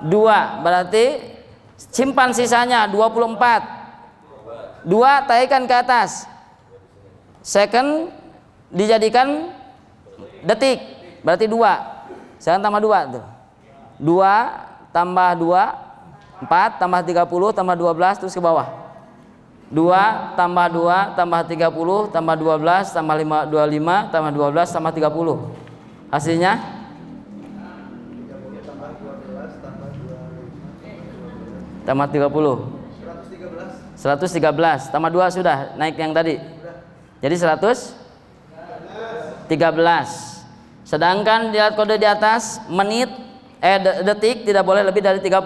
2. Berarti simpan sisanya 24. 2 taikan ke atas. Second dijadikan detik. Berarti 2. Sekarang tambah 2 tuh. 2 tambah 2 4 tambah 30 tambah 12 terus ke bawah. 2 tambah 2 tambah 30 tambah 12 tambah 25 tambah 12 tambah 30. Hasilnya 30 tambah 30 113 tambah 2 sudah naik yang tadi. Jadi 113. Sedangkan lihat kode di atas, menit detik tidak boleh lebih dari 30.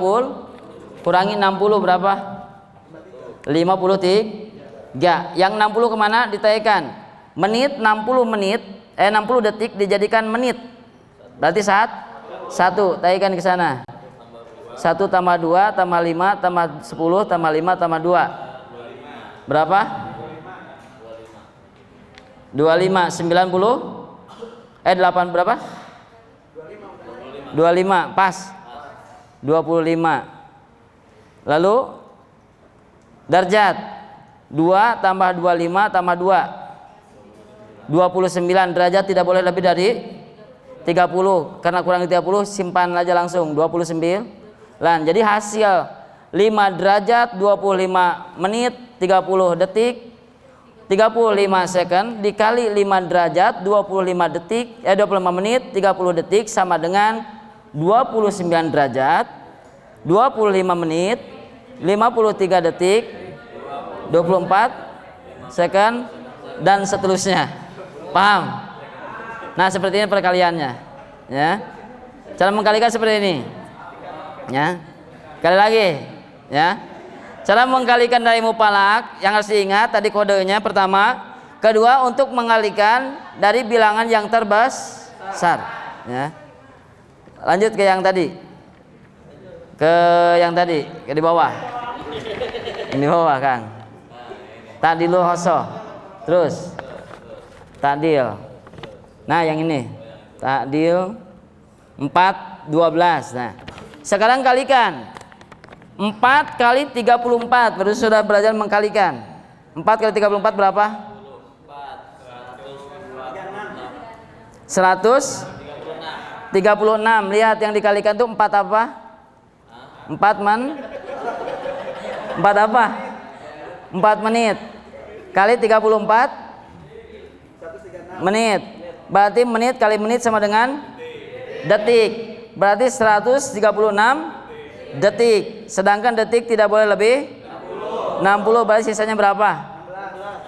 Kurangi 60 berapa? 53. Yang 60 kemana? Ditaikan. Menit 60 menit 60 detik dijadikan menit. Berarti saat 1 taikan ke sana. 1 tambah 2 tambah 5 tambah 10 tambah 5 tambah 2. Berapa? 25. 90. 8 berapa? 25 pas. 25. Lalu darjat 2 tambah 25 tambah 2 29 derajat, tidak boleh lebih dari 30. Karena kurang dari 30 simpan aja langsung 29. Jadi hasil 5 derajat 25 menit 30 detik 35 second dikali 5 derajat 25 detik 25 menit 30 detik sama dengan 29 derajat 25 menit 53 detik 24 second dan seterusnya. Paham? Nah, seperti ini perkaliannya, ya. Cara mengkalikan seperti ini, ya. Kali lagi, ya. Cara mengkalikan dari mufalak yang harus diingat tadi kodenya pertama, kedua untuk mengalikan dari bilangan yang terbesar, ya. Lanjut ke yang tadi, ke di bawah. Ini bawah, Kang. Tadilul hoso, terus takdil. Nah, yang ini takdil 4 12. Nah, sekarang kalikan 4 kali 34. Baru sudah belajar mengkalikan. 4 kali 34 berapa? 136. Lihat yang dikalikan itu 4 apa? 4 apa? 4 menit kali 34 menit. Berarti menit kali menit sama dengan detik. Berarti 136 detik. Sedangkan detik tidak boleh lebih 60. Berarti sisanya berapa?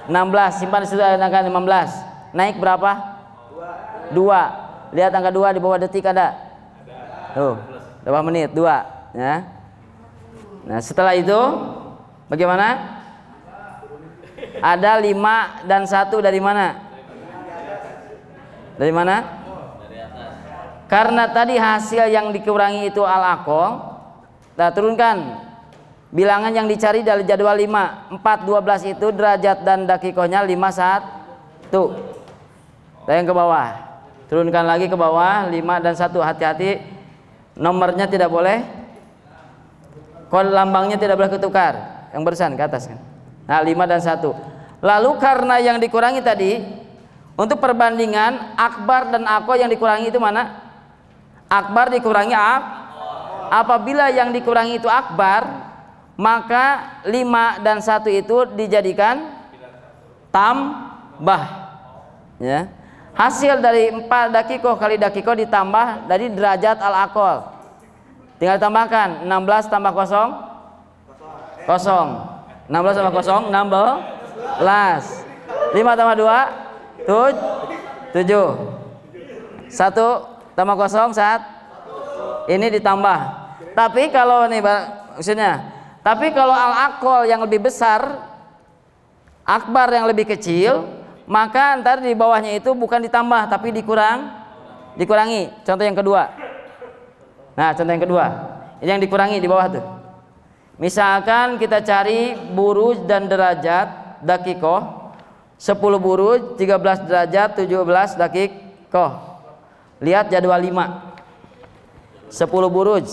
16. Simpan di situ angka 15. Naik berapa? 2. Lihat angka 2 di bawah detik ada. Tuh, berapa menit? 2, ya. Nah, setelah itu bagaimana? Ada 5 dan 1 dari mana? Dari mana? Karena tadi hasil yang dikurangi itu al-aqol. Nah, turunkan bilangan yang dicari dari jadwal 5. 4 12 itu derajat dan dakikohnya 5 1. Yang ke bawah. Turunkan lagi ke bawah 5 dan 1. Hati-hati nomornya tidak boleh, kode lambangnya tidak boleh ketukar. Yang barusan ke atas kan. Nah, 5 dan 1. Lalu karena yang dikurangi tadi, untuk perbandingan akbar dan aqol yang dikurangi itu mana? Akbar dikurangi apabila yang dikurangi itu akbar, maka 5 dan 1 itu dijadikan tambah, ya. Hasil dari 4 dakikoh kali dakikoh ditambah dari derajat al-aqol. Tinggal tambahkan 16 tambah 0 0. 16 tambah 0 16. 5 tambah 2 7. 1 tambah 0 1. Ini ditambah. Tapi kalau nih maksudnya, tapi kalau al-aqol yang lebih besar, akbar yang lebih kecil, maka ntar di bawahnya itu bukan ditambah tapi dikurangi. Contoh yang kedua. Nah, contoh yang kedua. Ini yang dikurangi di bawah tuh. Misalkan kita cari buruj dan derajat dakikoh. 10 buruj, 13 derajat, 17 dakikoh. Lihat jadwal 5. 10 buruj.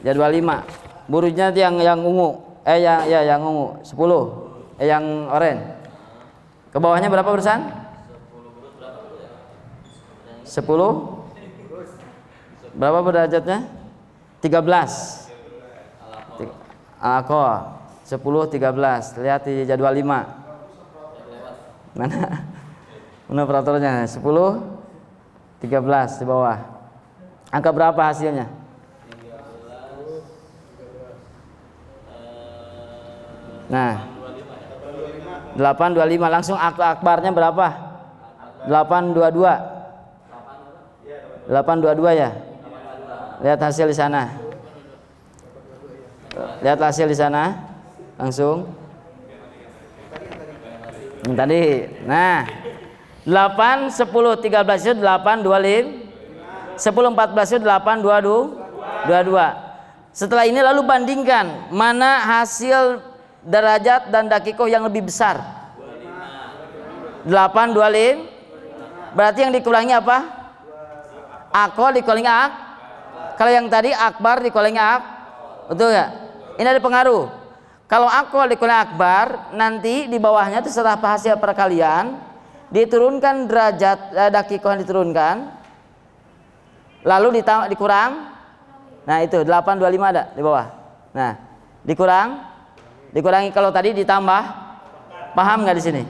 Jadwal 5. Burujnya yang ungu. Yang ungu 10. Yang oranye. Ke bawahnya berapa barusan? 10. Berapa derajatnya? 13. Al-aqol 10 13. Lihat di jadwal 5. Mana peraturannya? 10 13 di bawah. Angka berapa hasilnya? Nah, 825. Langsung akbarnya berapa? 822. 822 ya. Lihat hasil di sana. Lihat hasil di sana. Langsung. Tadi. Nah, 8 10 13 itu 825. 10 14 itu 822. Setelah ini lalu bandingkan mana hasil derajat dan dakikoh yang lebih besar. 825. Berarti yang dikurangi apa? Aqol dikurangi Kalau yang tadi akbar dikurangi betul nggak? Ini ada pengaruh. Kalau akol dikurangi akbar, nanti di bawahnya itu setelah hasil perkalian diturunkan derajat dakikoh diturunkan, lalu dikurang. Nah itu 825 ada di bawah. Nah dikurangi kalau tadi ditambah. Paham nggak di sini?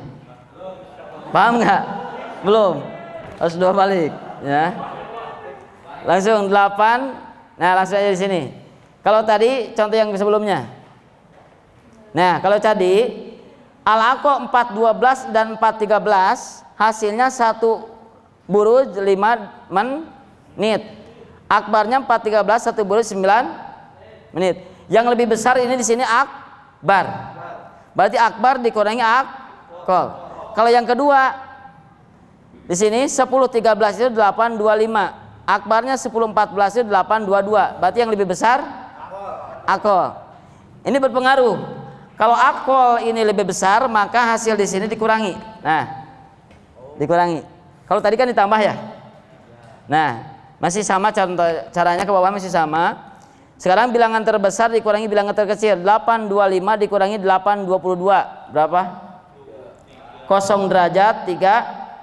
Paham nggak? Belum. Harus dua balik. Ya. Langsung 8. Nah langsung aja di sini. Kalau tadi contoh yang sebelumnya. Nah kalau tadi al-aqo 412 dan 413 hasilnya 1 buruj 5 menit. Akbarnya 413 1 buruj 9 menit. Yang lebih besar ini di sini akbar. Berarti akbar dikurangi akol. Kalau yang kedua di sini 1013 itu 825. Akbarnya 1014 itu 822. Berarti yang lebih besar akol. Ini berpengaruh. Kalau akol ini lebih besar, maka hasil di sini dikurangi. Nah, dikurangi. Kalau tadi kan ditambah ya. Nah, masih sama contoh caranya ke bawah masih sama. Sekarang bilangan terbesar dikurangi bilangan terkecil. 825 dikurangi 822. Berapa? 0 derajat 3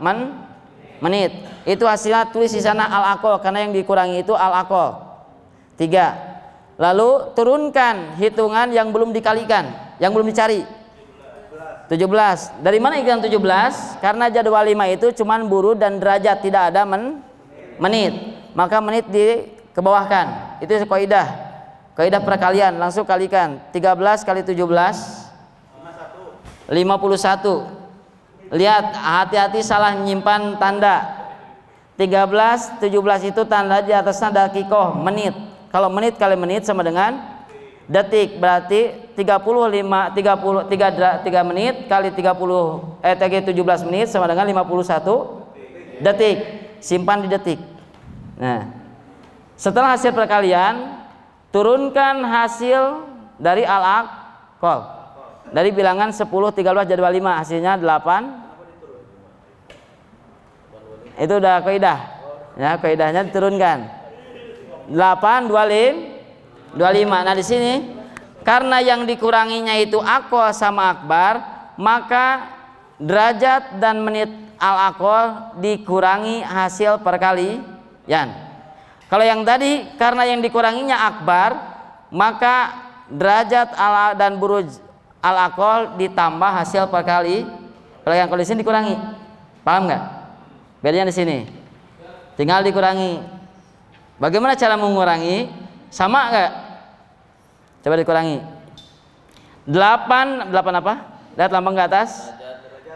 menit. Itu hasilnya tulis di sana al-aqol karena yang dikurangi itu al-aqol. 3. Lalu turunkan hitungan yang belum dikalikan, yang belum dicari. 17. Dari mana hitungan 17? Karena jadwal 5 itu cuman buru dan derajat, tidak ada menit. Maka menit dikebawahkan. Itu kaidah. Kaidah perkalian, langsung kalikan. 13 kali 17 51. Lihat, hati-hati salah menyimpan tanda. 13 17 itu tanda di atasnya dakikoh, menit. Kalau menit kali menit sama dengan detik, berarti 3 menit kali 17 menit sama dengan 51 detik. Simpan di detik. Nah, setelah hasil perkalian, turunkan hasil dari al-aqol. Dari bilangan 10 13 jadwal 5 hasilnya 8. Itu udah kaidah. Ya, kaidahnya diturunkan. 8 25. Nah di sini karena yang dikuranginya itu aqol sama akbar, maka derajat dan menit al-aqol dikurangi hasil perkalian. Kalau yang tadi karena yang dikuranginya akbar, maka derajat dan buruj al-aqol ditambah hasil perkalian. Kalau di sini dikurangi. Paham nggak? Bedanya di sini. Tinggal dikurangi. Bagaimana cara mengurangi? Sama enggak? Coba dikurangi. 8 apa? Lihat lambang ke atas.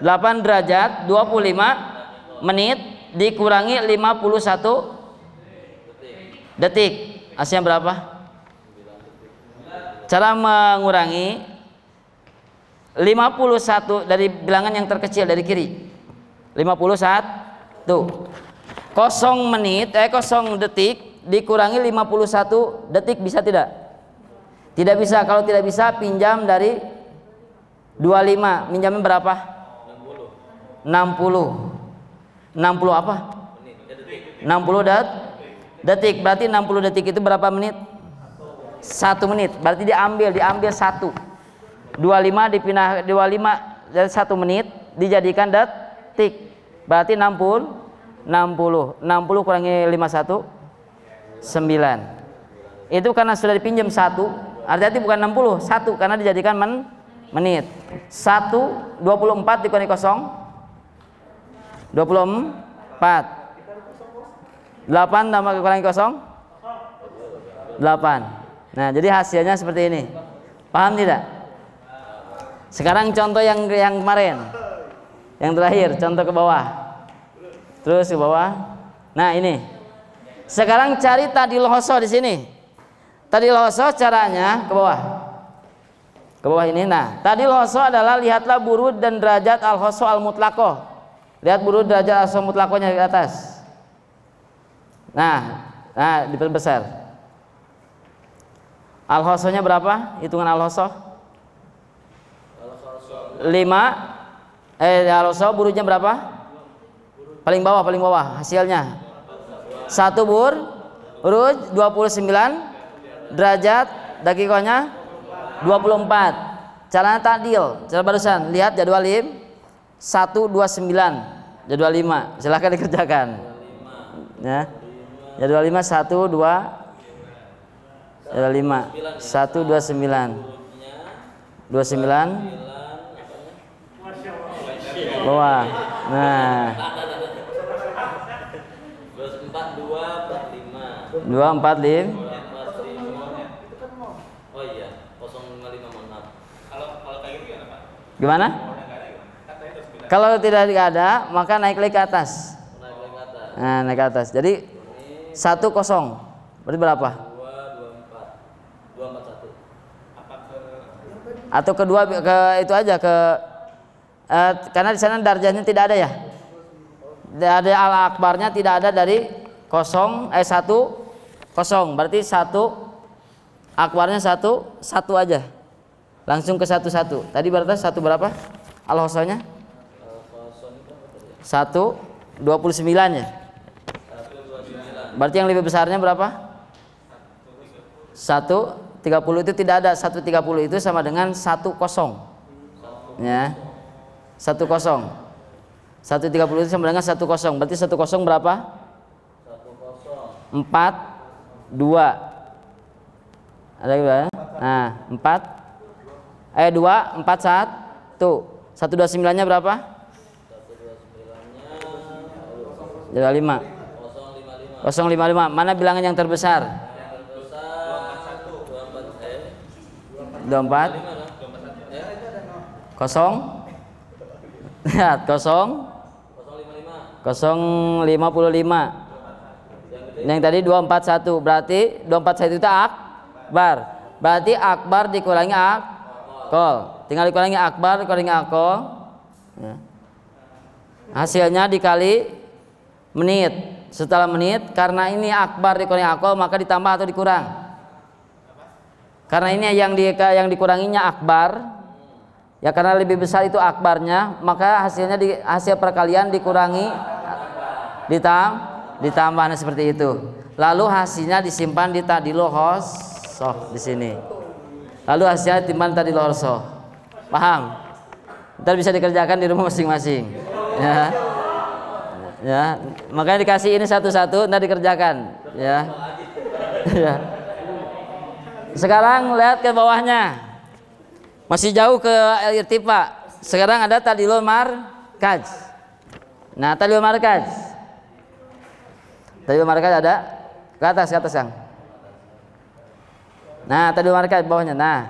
8 derajat 25 menit dikurangi 51 detik. Hasilnya berapa? Cara mengurangi 51 dari bilangan yang terkecil dari kiri. 51. 0 detik dikurangi 51 detik bisa tidak? Tidak bisa. Kalau tidak bisa pinjam dari 25. Minjamnya berapa? 60 apa? 60 detik. Berarti 60 detik itu berapa menit? 1 menit. Berarti diambil 1. 25 dipindah 25 dari 1 menit dijadikan detik. Berarti 60 kurangi 51 9. Itu karena sudah dipinjam 1. Artinya bukan 60, 1 karena dijadikan menit. 1 24 dikurangi 0 24. 8 tambah kurangi 0 8. Nah, jadi hasilnya seperti ini. Paham tidak? Sekarang contoh yang kemarin. Yang terakhir, contoh ke bawah. Terus ke bawah. Nah, ini. Sekarang cari tadil hoso di sini. Tadil hoso caranya ke bawah. Ke bawah ini. Nah, tadil hoso adalah lihatlah burud dan derajat al hoso al mutlaqoh. Lihat burud derajat al hoso mutlaqohnya di atas. Nah, diperbesar. Al hosonya berapa? Hitungan al hoso 5. Al hoso burudnya berapa? Paling bawah hasilnya 1 buruj 29 derajat dakikohnya 24. caranya ta'dil. Cara barusan lihat jadwal 129, jadwal 5. Silahkan dikerjakan. Ya. Jadwal 5 1 2 jadwal 5 129 bawah. Nah. 2 4 5. Oh iya, 055 mohon maaf. Kalau kayak gitu gimana, Pak? Gimana? Kalau tidak ada, maka naik lagi ke atas. Nah, naik ke atas. Jadi 1 0. Berarti berapa? 2 2 4 1. Atau kedua ke itu aja ke karena di sana darjahnya tidak ada ya. Ada al akbarnya tidak ada dari 1 0. Berarti 1 akbarnya 1 aja. Langsung ke 1 1. Tadi berarti 1 berapa? Al hosonya? 1 29 ya. Berarti yang lebih besarnya berapa? 1 30 itu tidak ada. 1 30 itu sama dengan 1 0. Ya. 1 0. 1 30 itu sama dengan 1 0. Berarti 1 0 berapa? 4 2. Ada juga. Nah, 2 4 1. 129-nya berapa? 129-nya jadwal 5. 055. Mana bilangan yang terbesar? Yang terbesar 24 0 lihat 055. Yang tadi 241. Berarti 241 itu akbar. Berarti akbar dikurangi akol. Tinggal dikurangi akbar dikurangi akol. Ya. Hasilnya dikali menit. Setelah menit, karena ini akbar dikurangi akol, maka ditambah atau dikurang? Karena ini yang dikuranginya akbar, ya karena lebih besar itu akbarnya, maka hasilnya hasil perkalian dikurangi ditambah seperti itu. Lalu hasilnya disimpan di ta'dilul khosoh di sini. Lalu hasilnya timbang ta'dilul khosoh. Paham? Ntar bisa dikerjakan di rumah masing-masing. Ya. Ya, makanya dikasih ini satu-satu, ntar dikerjakan. Ya. Ya. Sekarang lihat ke bawahnya. Masih jauh ke irtifa. Sekarang ada ta'dilul markaz. Nah, ta'dilul markaz. Ta'dilul markaz ada ke atas yang. Nah, ta'dilul markaz bawahnya. Nah,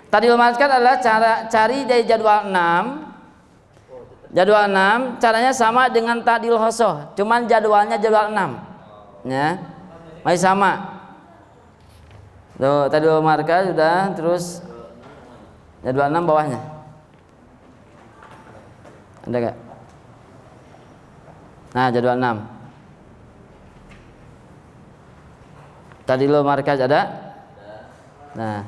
ta'dilul markaz adalah cara cari dari jadwal 6. Jadwal 6 caranya sama dengan ta'dil khosoh, cuman jadwalnya jadwal 6. Ya. Masih sama. Tuh, ta'dil markaz sudah, terus jadwal 6 bawahnya. Ada enggak? Nah, jadwal 6. Ta'dil markaz ada? Nah.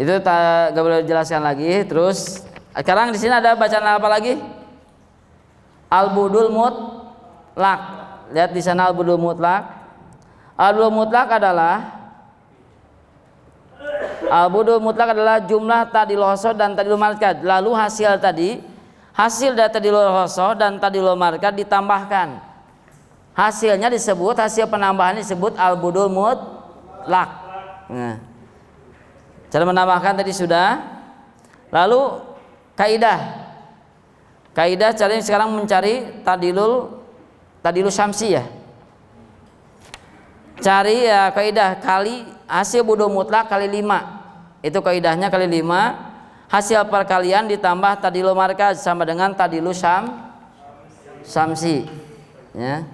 Itu enggak boleh dijelaskan lagi, terus sekarang di sini ada bacaan apa lagi? Al-budul mutlak. Lihat di sana al-budul mutlak. Al-budul mutlak adalah jumlah ta'dil khosoh dan ta'dil markaz. Lalu hasil dari ta'dil khosoh dan ta'dil markaz ditambahkan. Hasilnya disebut, hasil penambahan disebut al-budul mutlak. Nah. Cara menambahkan tadi sudah. Lalu kaidah caranya sekarang mencari ta'dilul syamsi ya. Cari ya kaidah kali hasil budul mutlak kali 5. Itu kaidahnya kali 5. Hasil perkalian ditambah ta'dilul markaz sama dengan ta'dilul syamsi. Ya.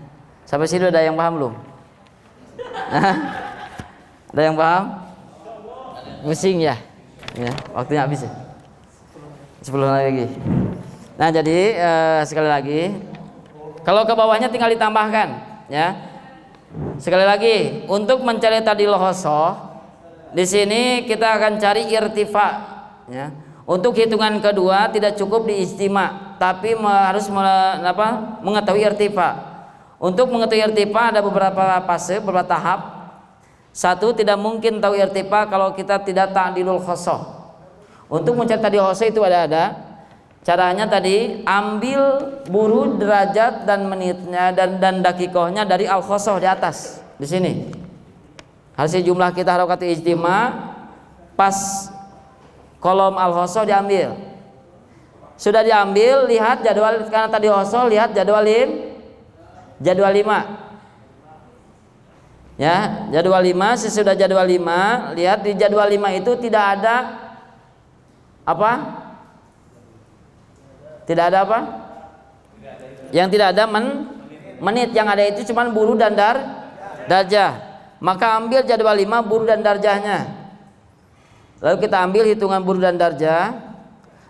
Sampai sini ada yang paham belum? Ada yang paham? Pusing ya? Ya, waktunya habis ya. 10 lagi. Nah, jadi sekali lagi, kalau ke bawahnya tinggal ditambahkan, ya. Sekali lagi, untuk mencari ta'dil khosoh, di sini kita akan cari irtifa, ya. Untuk hitungan kedua tidak cukup diistima, tapi harus mengetahui irtifa. Untuk mengetahui irtifa ada beberapa fase, beberapa tahap. 1, tidak mungkin tahu irtifa kalau kita tidak ta'dilul khosoh. Untuk mencari tadi khosoh itu ada. Caranya tadi ambil buru, derajat dan menitnya dan dakikohnya dari al khosoh di atas di sini. Hasil jumlah kita harokat ijtima pas kolom al khosoh diambil. Sudah diambil, lihat jadwal karena tadi khosoh, lihat jadwal 5. Ya, jadwal 5, sesudah jadwal 5, lihat di jadwal 5 itu tidak ada apa? Tidak ada apa? Yang tidak ada menit, yang ada itu cuma buru dan darjah. Maka ambil jadwal 5 buru dan darjahnya. Lalu kita ambil hitungan buru dan darjah.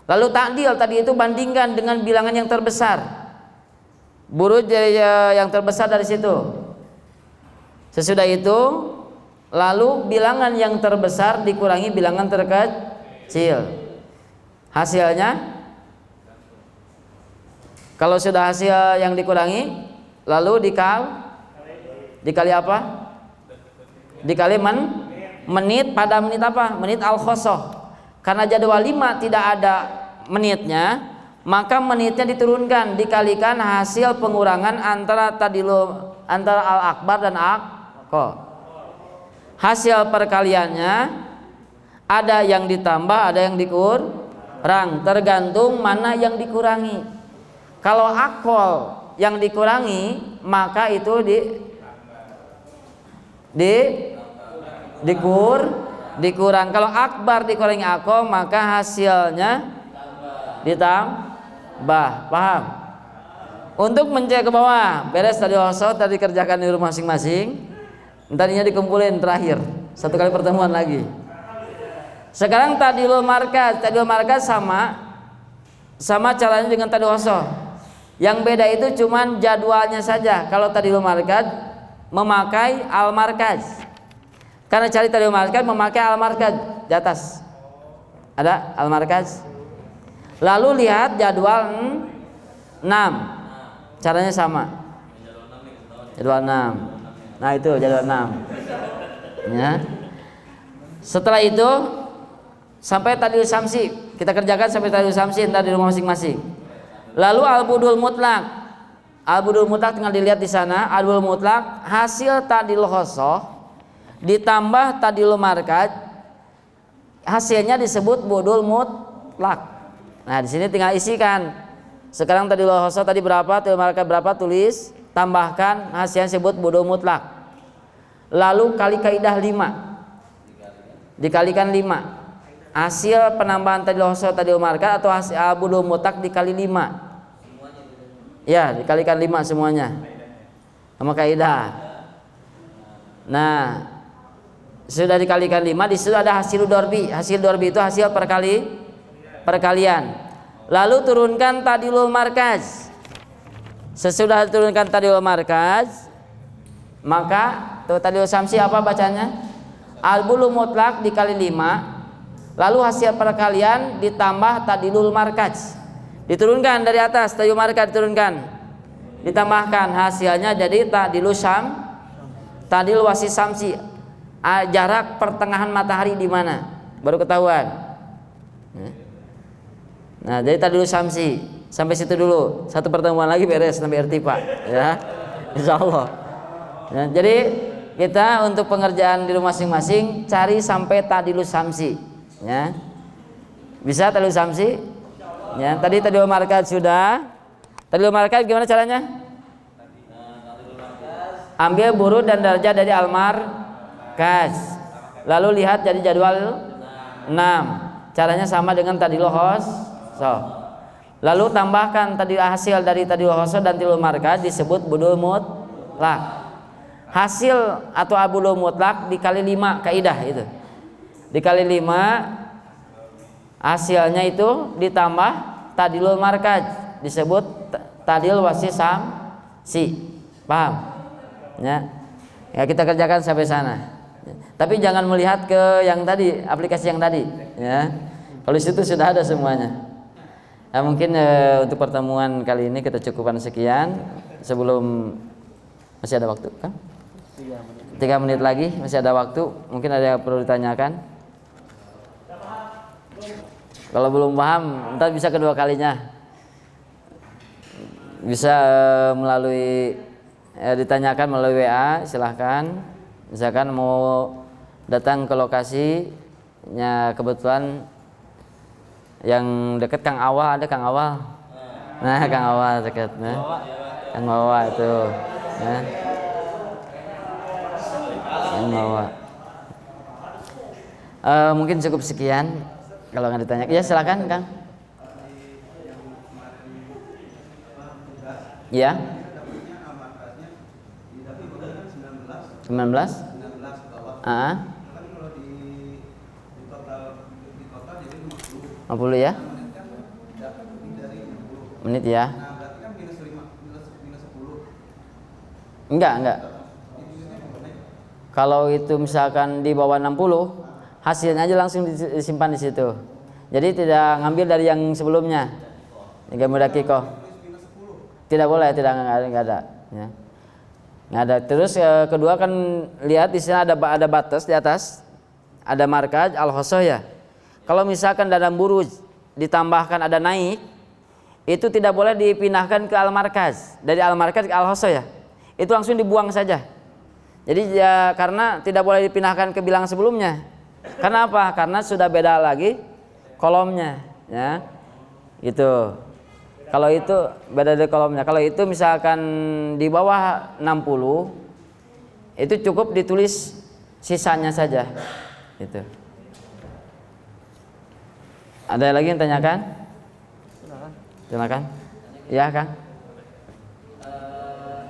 Lalu takdil tadi itu bandingkan dengan bilangan yang terbesar. Buru yang terbesar dari situ. Sesudah itu lalu bilangan yang terbesar dikurangi bilangan terkecil. Hasilnya kalau sudah hasil yang dikurangi, lalu dikali apa? Dikali menit pada menit apa? Menit al khosoh. Karena jadwal 5 tidak ada menitnya, maka menitnya diturunkan, dikalikan hasil pengurangan antara al akbar dan akko. Hasil perkaliannya ada yang ditambah, ada yang dikurang, tergantung mana yang dikurangi. Kalau akol yang dikurangi, maka itu dikurang. Kalau akbar dikurangi akol, maka hasilnya ditambah. Paham? Untuk mencek ke bawah, beres tadi khosoh, tadi kerjakan di rumah masing-masing. Tadinya dikumpulin terakhir, satu kali pertemuan lagi. Sekarang tadilul markaz sama caranya dengan tadi khosoh. Yang beda itu cuman jadwalnya saja. Kalau tadilul markaz memakai al markaz. Karena cari tadilul markaz memakai al markaz di atas. Ada al markaz. Lalu lihat jadwal 6. Caranya sama. Jadwal 6. Nah, itu jadwal 6. Ya. Setelah itu sampai tadilul samsi. Kita kerjakan sampai tadilul samsi entar di rumah masing-masing. Lalu al-budul mutlak. Al-budul mutlak tinggal dilihat di sana. Al-budul mutlak hasil tadil khosoh ditambah tadil markaz, hasilnya disebut budul mutlak. Nah, di sini tinggal isikan. Sekarang tadil khosoh tadi berapa, tadil markaz berapa, tulis, tambahkan hasilnya disebut budul mutlak. Lalu kali kaidah 5. Dikalikan 5. Hasil penambahan tadil khosoh tadil markaz atau hasil budul mutlak dikali 5. Ya, dikalikan 5 semuanya sama kaidah. Nah, sudah dikalikan 5, di situ ada hasil dorbi. Hasil dorbi itu hasil perkalian. Lalu turunkan tadilul markaz. Sesudah turunkan tadilul markaz, maka tuh tadilul samsi apa bacanya? Al-bulu mutlak dikali 5. Lalu hasil perkalian ditambah tadilul markaz. Diturunkan dari atas, tadilul markaz diturunkan. Ditambahkan hasilnya jadi tadilul tadil wasis samsi. Jarak pertengahan matahari di mana? Baru ketahuan. Nah, jadi tadilul samsi. Sampai situ dulu. Satu pertemuan lagi beres sampai irtifa, ya. Insyaallah. Ya, jadi kita untuk pengerjaan di rumah masing-masing cari sampai tadilul samsi, ya. Bisa tadilul samsi? Ya, tadi tadilul markaz sudah. Tadilul markaz gimana caranya? Ambil buru dan darjah dari al markaz. Lalu lihat jadi jadwal 6. Caranya sama dengan tadilul khosoh. Lalu tambahkan tadi hasil dari tadilul khosoh dan tadilul markaz disebut budul mutlak. Hasil atau budul mutlak dikali 5 kaidah itu. Dikali 5 hasilnya itu ditambah tadilul markaz disebut tadil wasis samsi. Paham? Ya. Ya, kita kerjakan sampai sana. Tapi jangan melihat ke yang tadi, aplikasi yang tadi, ya. Kalau situ sudah ada semuanya. Nah, mungkin untuk pertemuan kali ini kita cukupkan sekian. Sebelum masih ada waktu kan? 3 menit lagi masih ada waktu. Mungkin ada yang perlu ditanyakan. Kalau belum paham, ntar bisa kedua kalinya. Bisa melalui ditanyakan melalui WA, silahkan. Misalkan mau datang ke lokasinya, kebetulan yang dekat Kang Awal, ada Kang Awal. Nah, Kang Awal dekat, nah. Kang Awal itu, nah. Kang Awal. Mungkin cukup sekian. Kalau nggak ditanya, ya silakan Kang. Ya. 19. Ah. 50 ya. Menit ya. Enggak. Kalau itu misalkan di bawah 60, hasilnya aja langsung disimpan di situ. Jadi tidak ngambil dari yang sebelumnya. 30 dakikoh. Tidak boleh, enggak ada. Ya. Nggak ada. Terus kedua kan lihat di sini ada batas di atas, ada markaj al-khosoyah. Kalau misalkan dalam buruj ditambahkan ada naik, itu tidak boleh dipindahkan ke al-markaz, dari al-markaz ke al-khosoyah. Itu langsung dibuang saja. Jadi ya karena tidak boleh dipindahkan ke bilangan sebelumnya. Karena apa? Karena sudah beda lagi kolomnya, ya. Gitu. Kalau itu beda dari kolomnya. Kalau itu misalkan di bawah 60, itu cukup ditulis sisanya saja. Gitu. Ada lagi yang tanyakan? Silakan. Iya, Kang.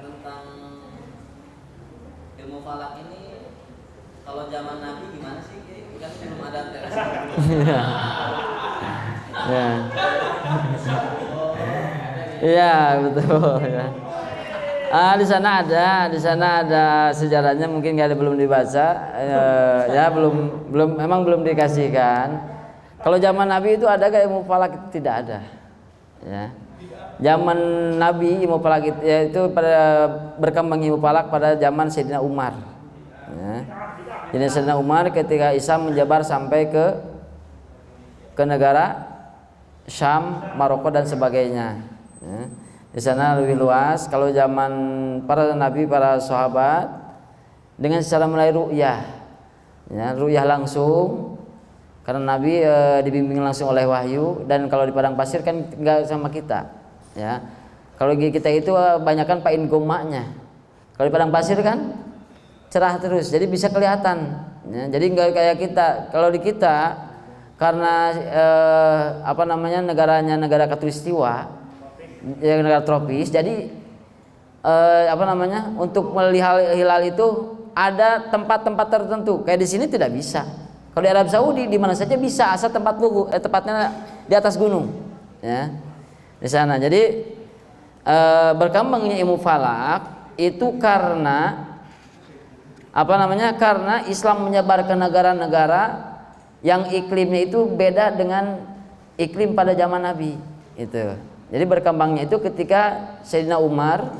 Tentang ilmu falak ini, kalau zaman Nabi gimana sih? Kan belum ada teras. Ya. Iya, betul ya. Di sana ada sejarahnya, mungkin belum dibaca. Ya belum dikasihkan. Kalau zaman Nabi itu ada gak ilmu falak? Itu tidak ada. Ya. Zaman Nabi ilmu falak itu pada berkembang ilmu falak pada zaman Sayyidina Umar. Ya. Jadi Sayyidina Umar ketika Islam menjabar sampai ke negara Syam, Maroko dan sebagainya. Ya. Di sana lebih luas. Kalau zaman para nabi, para sahabat dengan secara mulai ru'yah, ya, ru'yah langsung, karena Nabi dibimbing langsung oleh wahyu. Dan kalau di padang pasir kan nggak sama kita, ya. Kalau kita itu banyakkan pain gomaknya. Kalau di padang pasir kan cerah terus, jadi bisa kelihatan. Ya, jadi nggak kayak kita. Kalau di kita karena negaranya negara khatulistiwa, ya, negara tropis, jadi untuk melihat hilal itu ada tempat-tempat tertentu. Kayak di sini tidak bisa. Kalau di Arab Saudi di mana saja bisa, asal tempatnya di atas gunung, ya, di sana. Jadi berkembangnya ilmu falak itu karena karena Islam menyebar ke negara-negara yang iklimnya itu beda dengan iklim pada zaman Nabi itu. Jadi berkembangnya itu ketika Sayyidina Umar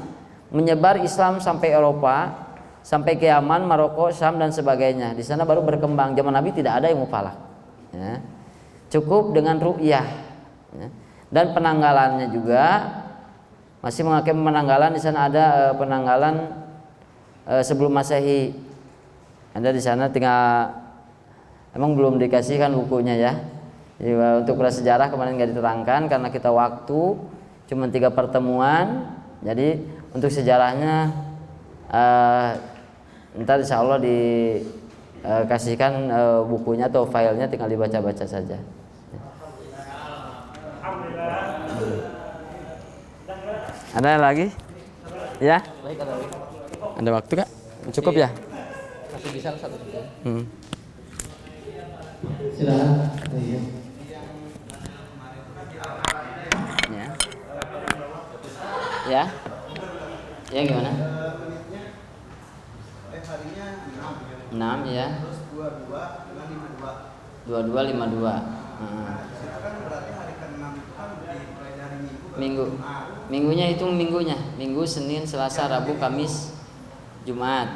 menyebar Islam sampai Eropa, sampai ke Yaman, Maroko, Syam dan sebagainya. Di sana baru berkembang. Zaman Nabi tidak ada ilmu falak. Ya. Cukup dengan ru'yah. Ya. Dan penanggalannya juga masih memakai penanggalan. Di sana ada penanggalan sebelum Masehi. Ada di sana, tinggal emang belum dikasihkan bukunya ya. Jadi, untuk prasejarah kemarin nggak diterangkan karena kita waktu cuma 3 pertemuan. Jadi untuk sejarahnya ntar insya Allah dikasihkan bukunya atau filenya, tinggal dibaca-baca saja. Ada lagi? Ya? Ada waktu Kak? Cukup ya? Masih bisa 1 menit. Silakan. Ya. Ya? Ya gimana? 6 ya. Terus 22 dengan 52. 2252. Itu kan berarti hari ke-6 itu kan mulai dari Minggu. Minggunya hitung minggunya. Minggu, Senin, Selasa, Rabu, Kamis, Jumat.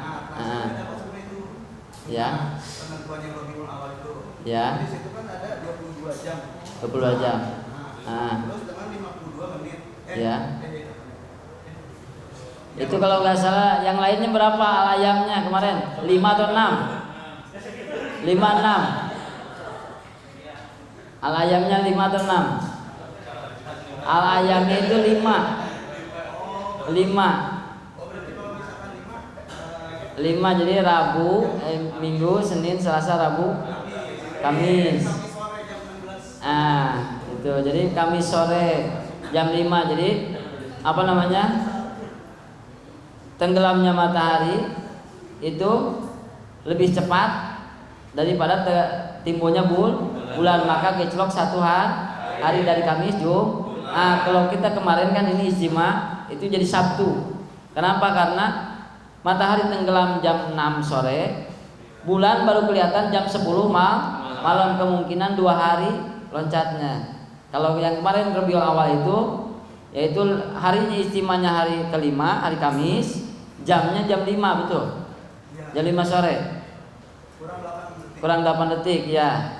Ya. penentuan yang Rabiul Awal itu. Ya. Di situ kan ada 27 22 jam. 22 jam. Nah, Terus dengan 52 menit. ya. Itu kalau nggak salah yang lainnya berapa al-ayamnya kemarin? 5 atau 6? 5 6. Al-ayamnya 5 atau 6? Al-ayamnya itu 5. 5. 5 jadi Rabu, Minggu, Senin, Selasa, Rabu, Kamis. Ah, itu. Jadi Kamis sore jam 5. Jadi apa namanya? Tenggelamnya matahari itu lebih cepat daripada timbulnya bulan, maka gejlok 1 hari dari Kamis kalau kita kemarin kan ini ijtima itu jadi Sabtu. Kenapa? Karena matahari tenggelam jam 6 sore, bulan baru kelihatan jam 10 malam, kemungkinan 2 hari loncatnya. Kalau yang kemarin Rabiul Awal itu yaitu harinya istimanya hari kelima, hari Kamis, jamnya jam 5, betul? Jam 5 sore. Kurang 8 detik ya.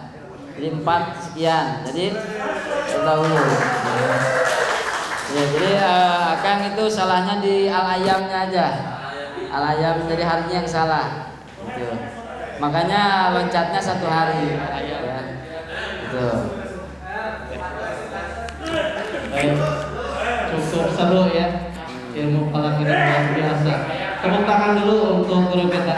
Jadi 4 sekian. Jadi dahulu. Ya, jadi Akang itu salahnya di al-ayamnya aja. Al-ayam jadi harinya yang salah. Gitu. Makanya loncatnya 1 hari. Ya. Gitu. Baik, cukup seru ya ilmu falak ini luar biasa. Tepuk tangan dulu untuk guru kita.